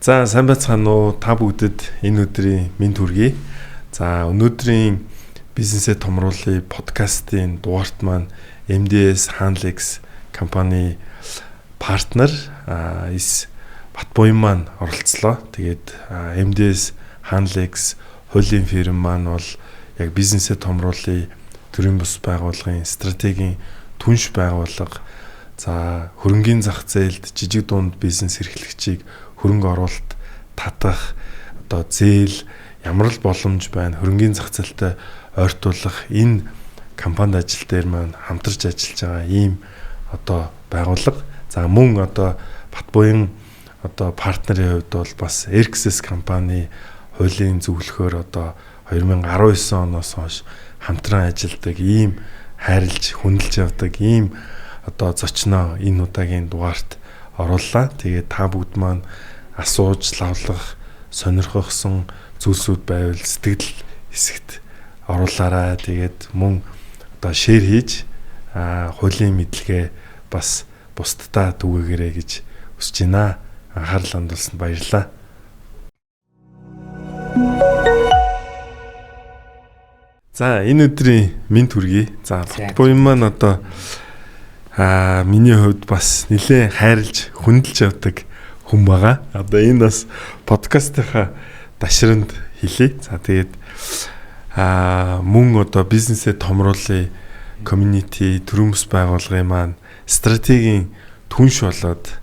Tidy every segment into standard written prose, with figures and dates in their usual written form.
За сайн байцгаана уу та бүгдэд энэ өдрийн мэнд хүргэе. За өнөөдрийн бизнесээ томруулъя подкастын дугаарт маань MDS Handlex компани партнер Батбуян маань оролцлоо. Тэгээд MDS Handlex хуулийн фирм маань бол яг бизнесээ томруулъя төрийн бус байгууллагын стратегийн түнш байгууллага. За хөрөнгийн зах зээлд жижиг дунд бизнес эрхлэгчийг хөрөнгө оруулалт татах одоо зээл ямар л боломж байна хөрөнгийн зах зээлтэй ойртуулах энэ компанид ажил дээр маань хамтарч ажиллаж байгаа ийм одоо байгууллага. За мөн одоо Батбуян одоо партнерийн хувьд бол бас Erxis компани хуулийн зөвлөхөөр одоо 2019 оноос хойш хамтран ажилладаг ийм хайрлж хүндэлж явдаг ийм одоо зочноо энэ удаагийн дугаарт орууллаа. Тэгээд та бүгд маань асууж лавлах, сонирхохсон зүйлсүүд байвал сэтгэл хэсэгт оруулаарай. Тэгээд мөн одоо шеэр хийж хуулийн мэдлэгээ бас бусдаа түгээгээрэй гэж хүсэж байна. Анхаарал хандуулсанд баярлалаа. За энэ өдрийн мэнд хүргэе. За Батбуян маань одоо миний хувьд бас нэлээд хайрлж хүндэлж явдаг хүн байгаа. Одоо энэ бас подкастынхаа дашранд хэлье. За тэгээд мөн одоо бизнесээ томруулъя community төрөмс байгууллагын маань стратегийн түнш болоод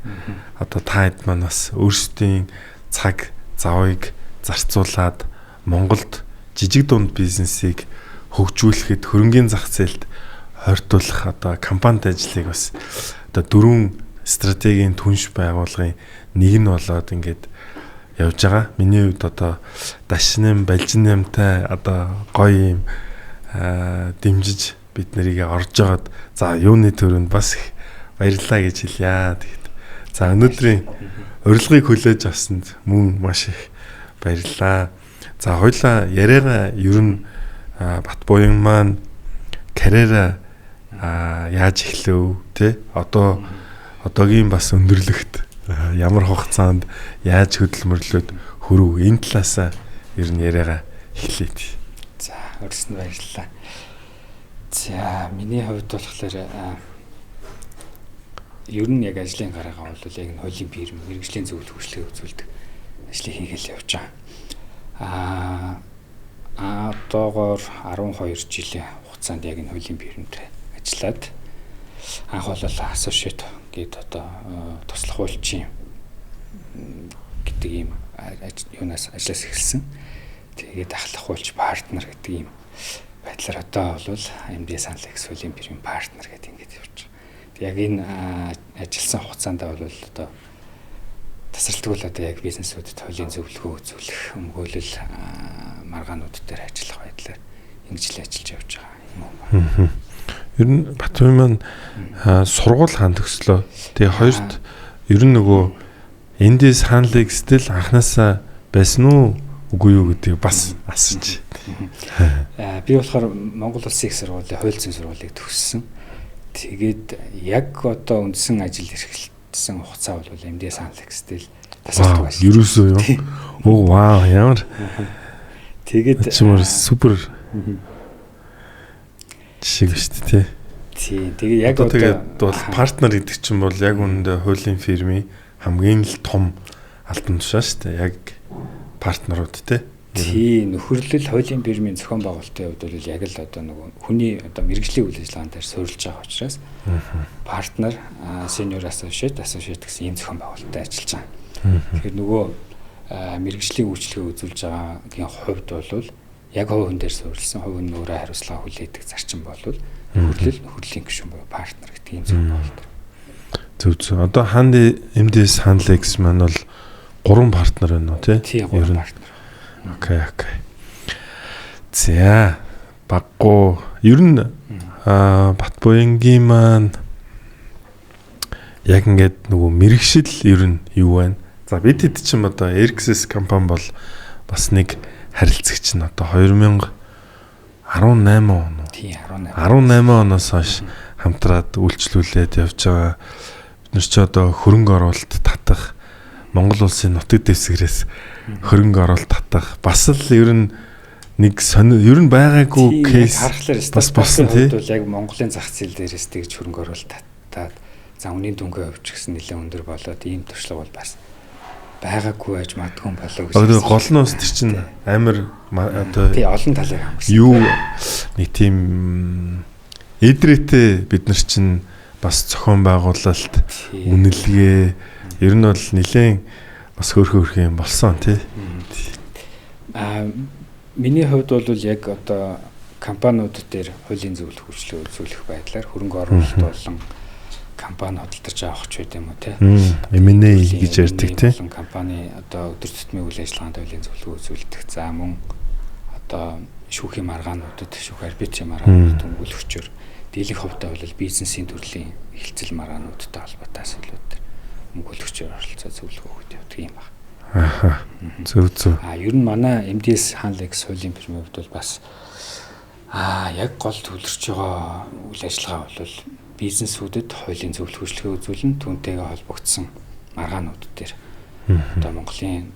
одоо та хэд маань бас өөрсдийн цаг завыг зарцуулаад Монголд жижиг дунд бизнесийг хөгжүүлэхэд хөрөнгийн зах зээлд ойртуулах одоо компанид ажлыг бас одоо 4 стратегийн түнш байгууллагын нэг нь болоод ингээд явж байгаа. Миний хувьд одоо дашнэм балжинэмтай одоо гоё юм дэмжиж бид нарыг орж агаад за юуны төрөнд бас их баярлалаа гэж хэлье. Тэгэхэд за өнөөдрийн урилгыг хүлээж авсанд мөн маш их баярлалаа. За хоёлаа яриагаа ер нь Батбуян маань карьераа яаж эхлэв те одоогийн бас өндөрлөгт ямар хугацаанд яаж хөдөлмөрлөд хөрөв энэ талаасаа ер нь яриагаа эхлэе. За өрсөнд баярлалаа. За миний хувьд болохоор ер нь яг ажлын гараагаа бол яг энэ хуулийн фирм мэргэжлийн зөвлөх хөшлөгийг үзүүлдэг ажлыг хийгээл явж байгаа. Одоогоор 12 жилийн хугацаанд яг энэ хуулийн фирмд ажиллаад анх бол associate гэдэг одоо туслах хуульчин гэдэг ийм юунаас ажиллаж эхэлсэн. Тэгээд ахлах хуульч партнер гэдэг ийм байдлаар одоо бол MDS Handlex хуулийн фирмийн партнер гэдэг ингэж явж байгаа. Яг энэ ажилласан хугацаанд бол одоо тасралтгүй л одоо яг бизнесүүдэд хуулийн зөвлөгөө үзүүлэх, өмгөөлөл маргаанууд дээр ажиллах байдлаар ингэж л ажиллаж явж байгаа юм уу. Ер нь Батбуян маань сургууль хаан төгслөө. Тэгээ хоёрт ер нь нөгөө MDS Handlex тэл анханасаа байсан уу үгүй юу гэдгийг бас асууж. Би болохоор Монгол Улсын их сургуулийн хууль зүйн сургуулийг төгссөн. Тэгээд яг одоо үндсэн ажил эрхэлсэн хугацаа бол MDS Handlex тэл тасалдаг байсан. Ерөөсөө юу? Оо вау ямар. Тэгээд чимэр супер шиг шүү дээ. Тий. Тэгээ яг одоо тэгээд бол партнер гэдэг чинь бол яг үүндээ хуулийн фирмийн хамгийн л том албан тушаал шүү дээ. Яг партнерууд тий. Тий, нөхөрлөл хуулийн фирмийн зохион байгуулалтын хувьд бол яг л одоо нөгөө хүний одоо мэргэжлийн үйл ажиллагаанд дээр суурилж байгаа учраас партнер, senior associate гэсэн ийм зохион байгуулалтад ажиллаж байгаа. Тэгэхээр нөгөө мэргэжлийн үйлчлэгээ үзүүлж байгаагийн хувьд бол яг хувийн дээр суурилсан хувийн өөрөө хариуцлага хүлээдэг зарчим болвол хөрлийн гишүүн буюу партнер гэдэг юм зүйл болдог. Зөв. Одоо MDS Handlex маань бол 3 партнер байна уу тий? Тий, 3 партнер. Окей. За баггүй. Ер нь Батбуянгийн маань яг ингээд нөгөө мэрэгшил ер нь юу байна? За бид хэд ч юм одоо Erxis компани бол бас нэг харилцагч нь одоо 2018 он. Тий, 18 оноос хойш хамтраад үйлчлүүлээд явж байгаа. Бид нар ч одоо хөрөнгө оруулалт татах Монгол улсын нутаг дэвсгэрээс хөрөнгө оруулалт татах бас л ер нь нэг ер нь байгаагүй кейс бас болсон тийм бол яг Монголын зах зээл дээрээс тэгж хөрөнгө оруулалт татаад за үнийн дүнгээ авч гисэн нэлээд өндөр болоод ийм туршлага бол бас байгаагүй байж магадгүй болов гэж. Гол нь бас чинь амар одоо тий олон талыг хамгаалсан. Юу нэг тийм эдрээтэй бид нар чинь бас зохион байгуулалт үнэлгээ ер нь бол нэлээд бас хөөрхөх юм болсон тий. Миний хувьд бол яг одоо компаниуд дээр хуулийн зөвлөх үйлчлэг үзүүлэх байдлаар хөрөнгө оруулалт болон компани хөдөлтөрч авах ч байт юм уу те. M&A гэж ярьдаг те. Компани одоо өдөр тутмын үйл ажиллагаанд хуулийн зөвлөгөө үзүүлдэг. За мөн одоо шүүхийн маргаануудад шүүх арбитрийн маргаануудад өнгөлөгчөөр дийлэх хувьтай бол бизнесийн төрлийн хэлцэл маргаануудтай холбоотой асуудлууд өнгөлөгчөөр оролцоо зөвлөгөө өгдөг явдаг юм байна. Аха. Зөв. Ер нь манай MDS Hanlex хуулийн фирмийн хувьд бол бас яг гол төвлөрч байгаа үйл ажиллагаа бол бизнесүүдэд хуулийн зөвлөх үйлчлэгээ үзүүлэн түүнтэйгээ холбогдсон маргаанууд дээр одоо Монголын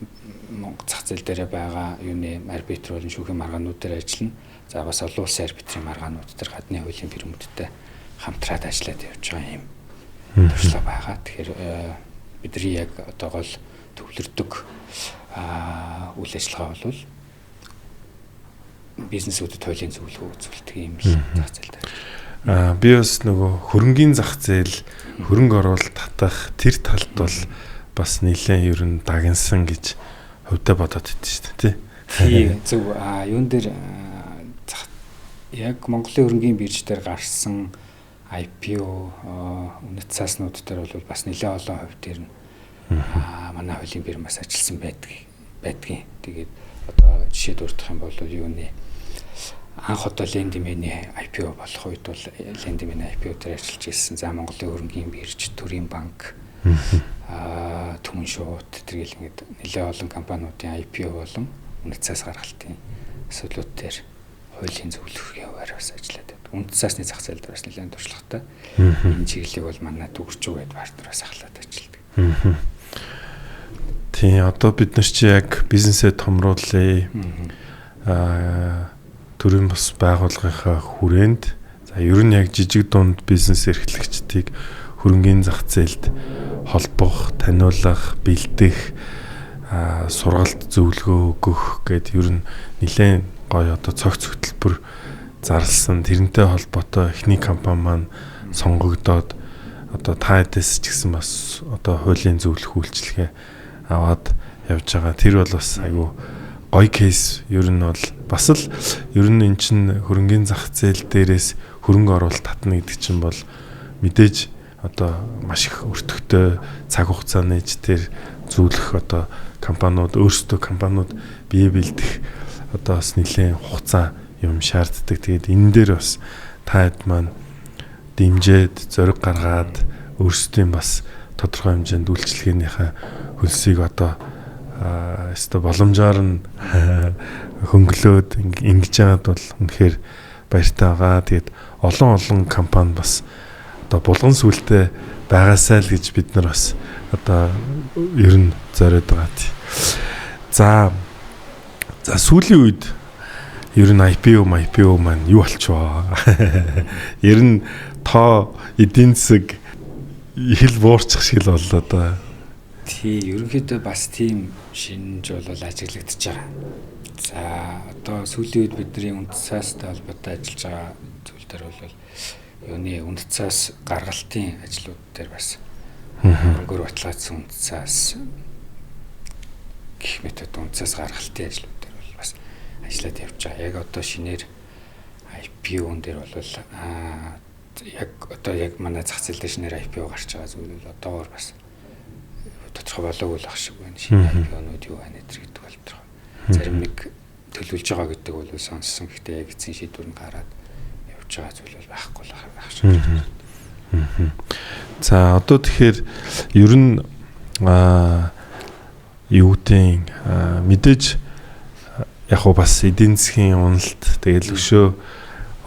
зах зээл дээр байгаа юуны арбитр болон шүүхийн маргаанууд дээр ажиллана. За бас олон улсын арбитрийн маргаанууд дээр гадны хуулийн фирмүүдтэй хамтраад ажиллаад явж байгаа юм туршлага байгаа. Тэгэхээр бидний яг одоо гол төвлөрдөг үйл ажиллагаа бол бизнесүүдэд хуулийн зөвлөгөө үзүүлдэг юм л зах зээл дээр. Би бас нөгөө хөрөнгийн зах зээл хөрөнгө оруулалт татах тэр талд бол бас нэлээд ер нь дагнсан гэж хувьдаа бодоод байдсан шүү дээ тий. Зөв юун дээр яг Монголын хөрөнгийн бирж дээр гарсан IPO үнэт цааснууд дээр бол бас нэлээд олон хувь дээр нь манай хуулийн фирмаас ажилласан байдгийн. Тэгээд одоо жишээ дурдах юм бол юуны анх одоо Лендимений IPO болох үед бол Лендимений IPO дээр ажиллаж ирсэн. За Монголын хөрөнгийн бирж, төрийн банк, түмэн шууд тэргээл ингээд нэлээд олон компаниудын IPO болон үнэт цаас гаргалтын асуудлууд дээр хуулийн зөвлөхийн хуваар бас ажиллаад байдаг. Үнэт цаасны зах зээл дээр бас нэлээд туршлагатай. Энэ чиглэлийг бол манай дүүрч үгээд партнераас ахлаад ажилладаг. Тийм одоо бид нар чи яг бизнесээ томруулъя. Төрийн бас байгууллагынхаа хүрээнд за ер нь яг жижиг дунд бизнес эрхлэгчдийг хөрөнгийн зах зээлд холбох, таниулах, бэлдэх, сургалт зөвлөгөө өгөх гэд ер нь нэлээд гоё одоо цогц хөтөлбөр зарласан. Тэрнтэй холбоотой эхний компани маань сонгогдоод одоо та хэдээс ч гэсэн бас одоо хуулийн зөвлөх үйлчилгээ аваад явж байгаа. Тэр бол бас айгүй гоё кейс ер нь бол бас л ер нь эн чин хөрөнгийн зах зээл дээрээс хөрөнгө оруулалт татна гэдэг чинь бол мэдээж одоо маш их өртөгтэй цаг хугацааны дээр зөвлөх одоо компаниуд өөрсдөө компаниуд бие бэлдэх одоо бас нэлээд хугацаа юм шаарддаг. Тэгээд энэ дээр бас та хэд маань дэмжээд зориг гаргаад өөрсдийн бас тодорхой хэмжээнд үйлчлэгээнийхээ хөлсийг одоо боломжоор нь хөнгөлөөд ингэж яагаад бол үнэхээр баяртай байгаа. Тэгээд олон компани бас одоо булган сүлтэй байгаасай л гэж бид нар бас одоо ер нь зориод байгаа тий. За сүүлийн үед ер нь IPO маань юу болчихвоо. Ер нь тоо эдийн засаг хэл буурчих шиг л боллоо да. Тий, ерөнхийдөө бас тийм шинж бол ажиглагдчихж байгаа. За одоо сүүлийн үед бидний үнэт цаастай холбоотой ажиллаж байгаа зүйл дээр бол юуны үнэт цаас гаргалтын ажлууд дээр бас хөрөнгөөр баталгаажсан үнэт цаас гэх мэт үнэт цаас гаргалтын ажлууд дээр бол бас ажиллаад явж байгаа. Яг одоо шинээр IPO-н дээр бол яг манай зах зээл дээр шинээр IPO гарч байгаа зүйл бол одоогоор бас тодорхой болоогүй л ах шиг байна. Шинэ IPO-нууд юу байна гэдэг бол тодорхой. Зарим нэг төлөвлөж байгаа гэдэг бол сонссон. Гэхдээ яг эцсийн шийдвэр нь гараад явж байгаа зүйл бол байхгүй л ах шиг. За одоо тэгэхээр ер нь юу гэдэг мэдээж яг уу бас эдийн засгийн уналт тэгэл өшөө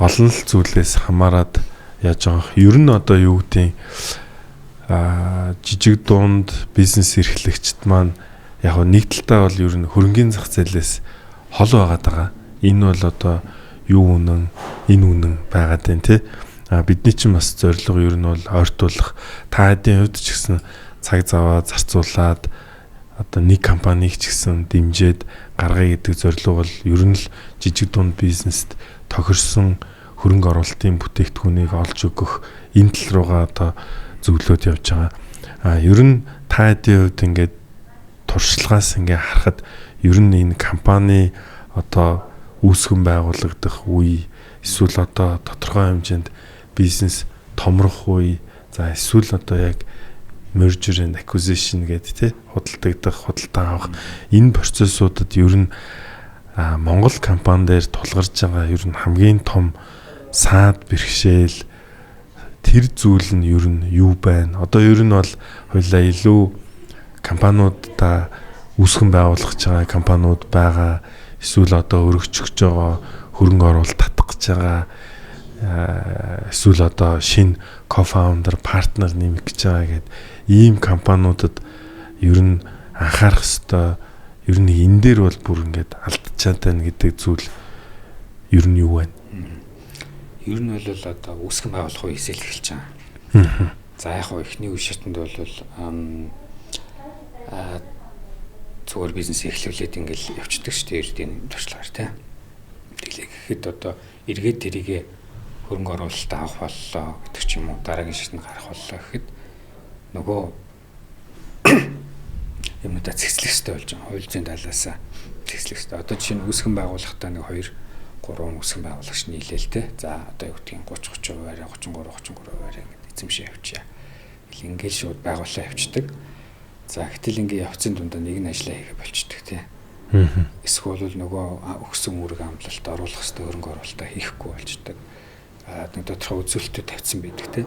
олон л зүйлээс хамаарат яаж байгаа. Ер нь одоо юу гэдэг жижиг дунд бизнес эрхлэгчид маань яг нэг талдаа бол ер нь хөрөнгөний зах зээлээс хол байгаад байгаа. Энэ бол одоо юу үнэн, энэ үнэн байгаад байна тий. Бидний чинь бас зорилго ер нь бол ойртуулах, та хэдийн хувьд ч гэсэн цаг заваа зарцуулаад одоо нэг компанийг ч гэсэн дэмжиж гаргая гэдэг зорилго бол ер нь л жижиг дунд бизнест тохирсон хөрөнгө оруулалтын бүтээгдэхүүнийг олж өгөх энэ тал руугаа одоо зөвлөд явж байгаа. Ер нь та хэдийн хувьд ингээд туршлагаас ингээ харахад ер нь энэ компани одоо үүсгэн байгуулагдах үе эсвэл одоо тодорхой хэмжээнд бизнес томрох үе за эсвэл одоо яг merger and acquisition гэдэг тий худалдагдах, худалдан авах энэ процессуудад ер нь Монгол компани дээр тулгарч байгаа ер нь хамгийн том саад бэрхшээл тэр зүйл нь ер нь юу байна? Одоо ер нь бол хоёлаа илүү компаниудаа үүсгэн байгуулах гэж байгаа компаниуд байгаа. Эсвэл одоо өргөжчихөж байгаа хөрөнгө оруулалт татах гэж байгаа. Эсвэл одоо шинэ co-founder партнер нэмэх гэж байгаа гэд ийм компаниудад ер нь анхаарах ёстой. Ер нь энэ дээр бол бүр ингээд алдчихад байна гэдэг зүйл ер нь юу байна? Ер нь бол одоо үүсгэн байгуулах үе эсэл эхэлж байгаа. За яг хоо эхний үе шатнд бол зүгээр бизнес эхлүүлээд ингээл явчихдаг шүү дээ эрдийн туршлагаар тий. Тэглээ гэхэд одоо эргээд тэрийгэ хөрөнгө оруулалт авах боллоо гэдэг ч юм уу дараагийн шатнд гарах боллоо гэхэд нөгөө юмудаа цэцлэх хэрэгтэй болж байгаа. Хууль зүйн талаас цэцлэх хэрэгтэй. Одоо жишээ нь үүсгэн байгуулахдаа нэг 2-3 үүсгэн байгуулагч нийлээл тий. За одоо юу гэдгийг 30-30%-аар 33-33%-аар ингээд эзэмшээ явуулъя. Ингээл шууд байгууллаа явчихдаг. За гэтэл ингээ явцын дундаа нэг нь ажиллаа хийгээ болчдөг тий. Эсвэл нөгөө өгсөн үүрэг амлалт оруулах хэвээр хөрөнгө оруулалтаа хийхгүй болчдөг. Нэг тодорхой үзүүлэлтүүд тавьсан байдаг тий.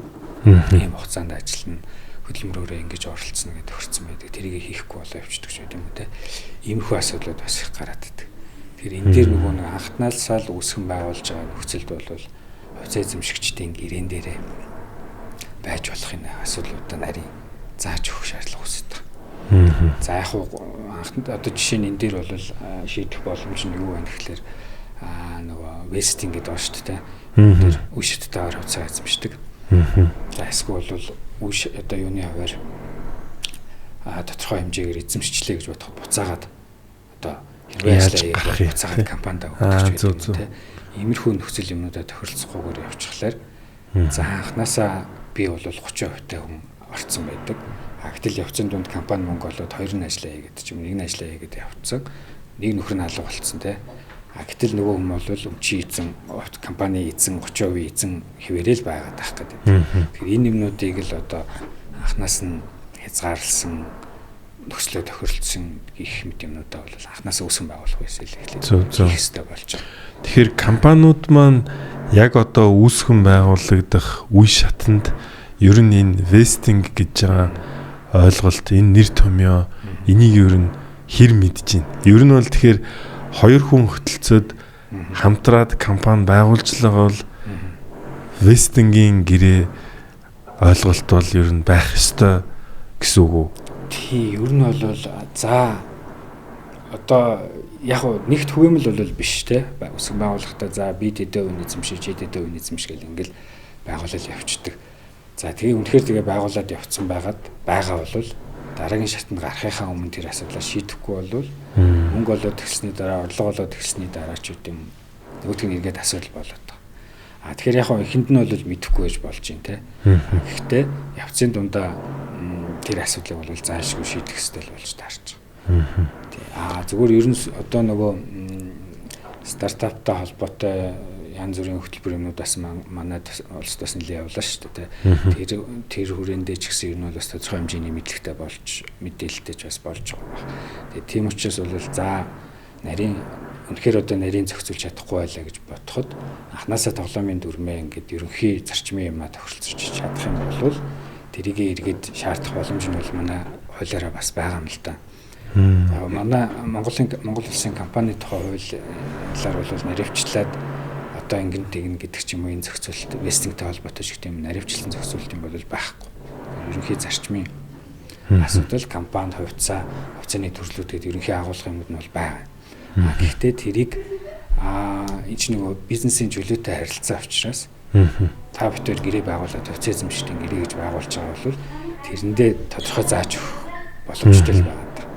Ийм хугацаанд ажиллана хөдөлмөрөөрөө ингэж оролцсон гэдэг тохирсон байдаг. Тэрийг хийхгүй болоо явчихдаг ч юм уу тий. Иймэрхүү асуудлууд бас их гараад идэг. Тэгэхээр энэ дээр нөгөө нэг анхнаалсаа л үүсгэн байгуулж байгаа нөхцөлд бол хувьцаа эзэмшигчдийн гэрээн дээрээ байж болох энэ асуудлуудаа нарийн зааж өгөх шаардлага үүсдэг. За яг анхнд одоо жишээ нь энэ дээр бол шийдэх боломж нь юу вэ гэхээр нөгөө вестинг гэдэг байна шүү дээ. Тэр үе шаттай хувьцаа эзэмшдэг. За эсвэл бол үе одоо юуны хаваар тодорхой хэмжээгээр эзэмшчлээ гэж бодоход буцаагаад одоо хэрвээ буцаагаад компанид өгөх гэж байна. Иймэрхүү нөхцөл юмнуудаа тохиролцохгүйгээр явчихлаар за анханасаа би бол 30% та хүн орцсон байдаг. Гэтэл явцын дунд компани мөнгө олоод 2 нь ажиллаа хийгээд ч юм 1 нь ажиллаа хийгээд явцсан. Нэг нөхөр нь алга болцсон тий. Гэтэл нөгөө хүн бол өмчи эзэн компани эзэн 30% эзэн хэвээрэл байгаад байх гэдэг. Тэгэхээр энэ юмнуудыг л одоо анханаас нь хязгаарлсан нөхцлөө тохиролцсон гэх мэт юмнуудаа бол анханаас үүсгэн байгуулах байсан л эхлээд хэвээр болж байгаа. Тэгэхээр компаниуд маань яг одоо үүсгэн байгуулагдах үе шатанд ер нь энэ вестинг гэж байгаа ойлголт энэ нэр томьёо энийг ер нь хэр мэдэж байна. Ер нь бол тэгэхээр хоёр хүн хөтөлцөд хамтраад компани байгуулж байгаа бол вестингийн гэрээ ойлголт бол ер нь байх ёстой гэсэн үг үү? Тий, ер нь бол за одоо яг нэгт хүэмэл бол биш те. Үсгэн байгуулахдаа за би тэдэ үн эзэмшиж, тэдэ үн эзэмших гэл ингээл байгуулалт явчихдаг. За тэгээ үнэхээр тэгээ байгуулад явцсан байгаа бол дараагийн шатанд гарахынхаа өмнө тэр асуудлаа шийдэхгүй бол мөнгө олоод төгссний дараа орлого олоод төгссний дараа ч үгүй юм нөгөөдг нь эргээд асуудал болоод байгаа. Тэгэхээр яг эхэнд нь бол мэдэхгүй байж болж юм те. Гэхдээ явцын дундаа тэр асуудлыг бол заашгүй шийдэх хэрэгтэй болж таарч байгаа. Зүгээр ер нь одоо нөгөө стартаптай холбоотой янз бүрийн хөтөлбөр юмнуудаас манайд улсдаас нэлээд явлаа шүү дээ. Тэр хүрээндээ ч гэсэн ер нь бол бас тодорхой хэмжээний мэдлэгтэй болж мэдээлэлтэй ч бас болж байгаа. Тэгээ тийм учраас бол за нарийн үнэхээр одоо нарийн зохицуулж чадахгүй байлаа гэж бодоход анханасаа тоглоомын дүрмээ ингээд ерөнхий зарчмын юмаа тохиролцож чадах юм бол тэрийг эргээд шаардах боломж нь бол манай хуулиараа бас байгаа юм л да. Манай Монгол улсын компани тухай хуулиар бол наривчлаад одоо ингэн тэгнэ гэдэг ч юм уу энэ зохицуулалт вестингтэй холбоотой ч гэдэг юм наривчлсан зохицуулалт юм бол байхгүй. ерөнхий зарчмын асуудал компанид хувьцааны төрлүүдгээд ерөнхий агуулгын юмуд нь бол байгаа. Гэхдээ тэрийг энэ ч нөгөө бизнесийн чөлөөтэй харилцаа учраас та бүхэн гэрээ байгуулад хувьцаа эзэмшигчдийн гэрээ гэж байгуулж байгаа бол тэрэндээ тодорхой зааж өгөх боломжтой л байгаа даа.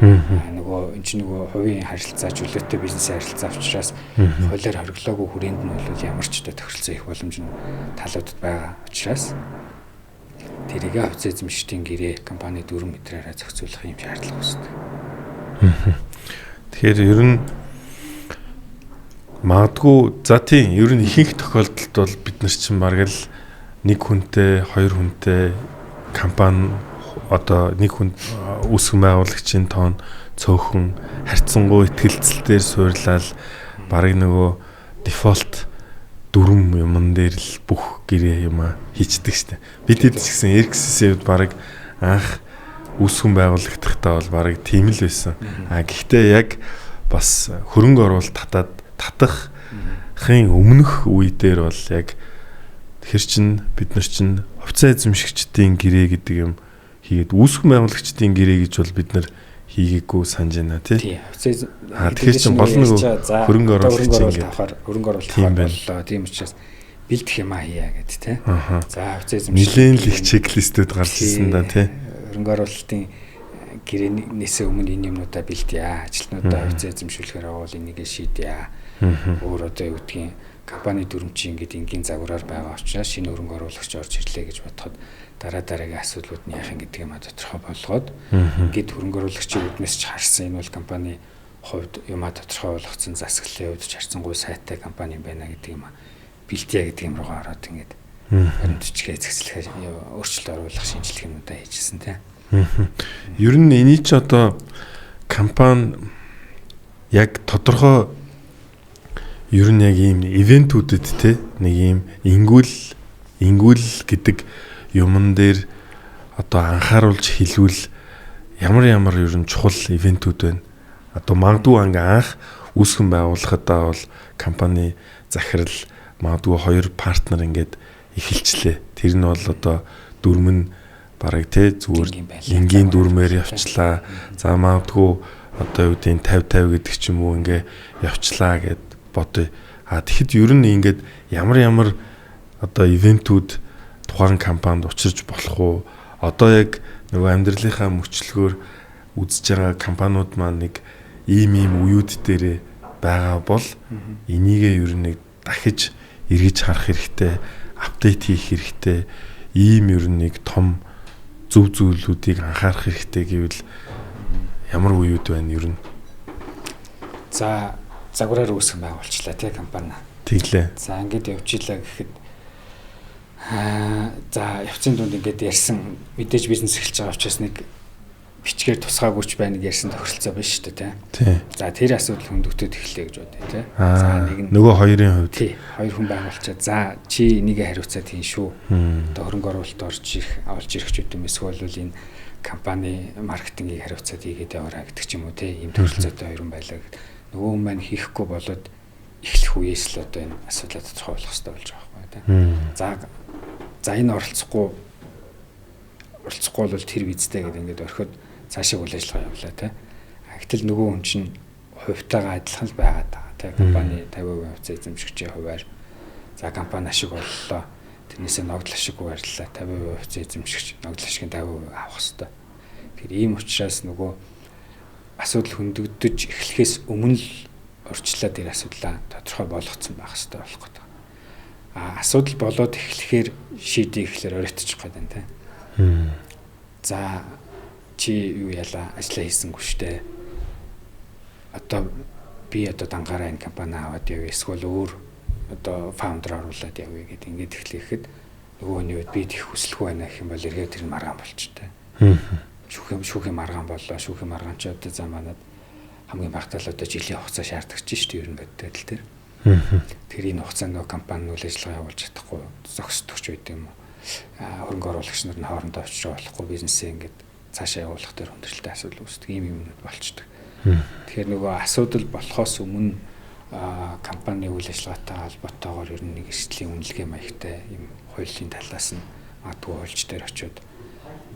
Нөгөө энэ ч нөгөө хувийн харилцаа чөлөөтэй бизнесийн харилцаа учраас хуулиар хориглоогүй хүрээнд нь бол ямар ч одоо тохиролцоо их боломж нь талуудад байгаа учраас тэрийг хувьцаа эзэмшигчдийн гэрээ компани дүрм мэтрээрээ зохицуулах юм шаардлага үүсдэг. Тэгэхээр ер нь магадгүй за тийм ер нь ихэнх тохиолдолд бол бид нар чинь бараг л нэг хүнтэй, хоёр хүнтэй компани одоо нэг хүн үүсгэн байгуулагчийн тоон цөөхөн харьцангуй ихтгэлцэлээр суурлал бараг нөгөө дефолт дүрм юмн дээр л бүх гэрээ юм хийчдэг штэ. Бид хэд ч гэсэн Эрксисэд бараг анх үүсгэн байгуулагдахдаа бол бараг тийм л байсан. Гэхдээ яг бас хөрөнгө оруулалт татахын өмнөх үе дээр бол яг тэр чин бид нар чин хувьцаа эзэмшигчдийн гэрээ гэдэг юм хийгээд үүсгэн байгуулагчдын гэрээ гэж бол бид нар хийгээгүй санаж байна тий. Тэгэхээр чин гол нэг хөрөнгө оруулалт боллоо. Тийм учраас бэлдэх юм хийя гэд тий. За хувьцаа эзэмшигч нэлээд л их чеклистүүд гарч ирсэн да тий. Хөрөнгө оруулалтын гэрээнээс өмнө энэ юмнуудаа бэлдээ. Ажилтнуудаа хувьцаа эзэмшүүлэхээр бол энийг шийдээ. Өөр одоо юу гэдгийг компани дүрмчин ингээд энгийн загвараар байгаа учраас шинэ хөрөнгө оруулагч орж ирлээ гэж бодоход дараагийн асуудлууд нь яах юм гэдэг юм тодорхой болгоод ингээд хөрөнгө оруулагчийн үднээс ч харсан энэ бол компани хувьд юмаа тодорхой болгоцсон засаглалын хувьд ч харцангуй сайтай компани юм байна гэдэг юм бэлтээ гэдэг юм руугаа ороод ингээд баримтчгээ эзэгцлэхээр өөрчлөлт оруулах шинжилгээ юмудаа хийжсэн тийм. Ер нь эний ч одоо компани яг тодорхой ер нь яг ийм ивентүүдэд те нэг ийм ингүүл гэдэг юмн дээр одоо анхааруулж хэлвэл ямар ер нь чухал ивентүүд байна. Одоо магадгүй анх үүсгэн байгуулахадаа бол компани захирал магадгүй хоёр партнер ингээд эхэлчлээ. Тэр нь бол одоо дүрм нь бараг те зүгээр энгийн дүрмээр явчлаа. За магадгүй одоо юу гэдэг 50-50 гэдэг ч юм уу ингээ явчлаа гэд бодъё. Тэгэхэд ер нь ингээд ямар одоо ивентүүд тухайн компанид учирч болох уу? Одоо яг нөгөө амьдралынхаа мөчлөгөөр үзэж байгаа компаниуд маань нэг ийм үеуд дээр байгаа бол энийгээ ер нь дахиж эргэж харах хэрэгтэй, апдейт хийх хэрэгтэй. Ийм ер нь нэг том зөв зүйлүүдийг анхаарах хэрэгтэй гэвэл ямар үеуд байна ер нь? За загвараар үүсгэн байгуулчлаа тий компани. Тэглээ. За ингээд явчихлаа гэхэд за явцын дунд ингээд ярьсан мэдээж бизнес эхэлж байгаа учраас нэг бичгээр тусгаагүй ч байна гэж ярьсан тохиролцоо байна шүү дээ тий. За тэр асуудал хөндөгдөд эхэллээ гэж бодъё тий. За нэг нөгөө хоёрын хувьд тий хоёр хүн байгуулчаа за чи энийг хариуцаад хийн шүү. Одоо хөрөнгө оруулалт олж ирэх ч үгүй эсвэл энэ компани маркетингийг хариуцаад хийгээд яваараа гэдэг ч юм уу тий. Ийм тохиролцоотой хоёр хүн байлаа гэдэг. Нөгөө хүн маань хийхгүй болоод эхлэх үеэс л одоо энэ асуудлаа тодорхой болох хэрэгтэй болж байгаа байхгүй тий. За энэ оролцохгүй бол тэр визтэй гэдэг ингээд орхиод цаашаа үйл ажиллагаа явуулаа тий. Гэтэл нөгөө хүн чинь хувьтайгаа адилхан л байгаад байгаа тий. Компани 50% хувьцаа эзэмшигчийн хуваар за компани ашиг боллоо. Тэрнээсээ ногдол ашиг барьлаа. 50% хувьцаа эзэмшигч ногдол ашигын 50% авах хэрэгтэй. Тэр ийм учраас нөгөө асуудал хөндөгдөж эхлэхээс өмнө л урьдчилаад тэр асуудлаа тодорхой болгоцсон байх хэрэгтэй болох гэдэг. Асуудал болоод эхлэхээр шийдээ эхлэхээр оройтчих гээд байна тий. За чи юу яла ажиллаа хийсэнгүй штэ. Одоо би дангаараа энэ компани аваад явъя эсвэл өөр одоо фаундер оруулаад явъя гэдэг ингээд эхлэхэд нөгөө хүний үед би их хүсэлгүй байна гэх юм бол эргээд тэр нь маргаан болчтой. Шүүхийн маргаан боллоо. Шүүхийн маргаан ч одоо за манад хамгийн багтаал одоо жилийн хугацаа шаарддаг ч шүү дээ ер нь бодтой адил тэр. Тэр энэ хугацаанд нөгөө компани үйл ажиллагаа явуулж чадахгүй зогсдогч байд юм уу? Хөрөнгө оруулагч нар нь хоорондоо очиж болохгүй бизнесээ ингээд цаашаа явуулах дээр хүндрэлтэй асуудал үүсдэг ийм юмнууд болчдөг. Тэгэхээр нөгөө асуудал болохоос өмнө компани үйл ажиллагаатай холбоотойгоор ер нь нэг эрсдлийн үнэлгээ маягтай ийм хуулийн талаас нь магадгүй хуульч дээр очиод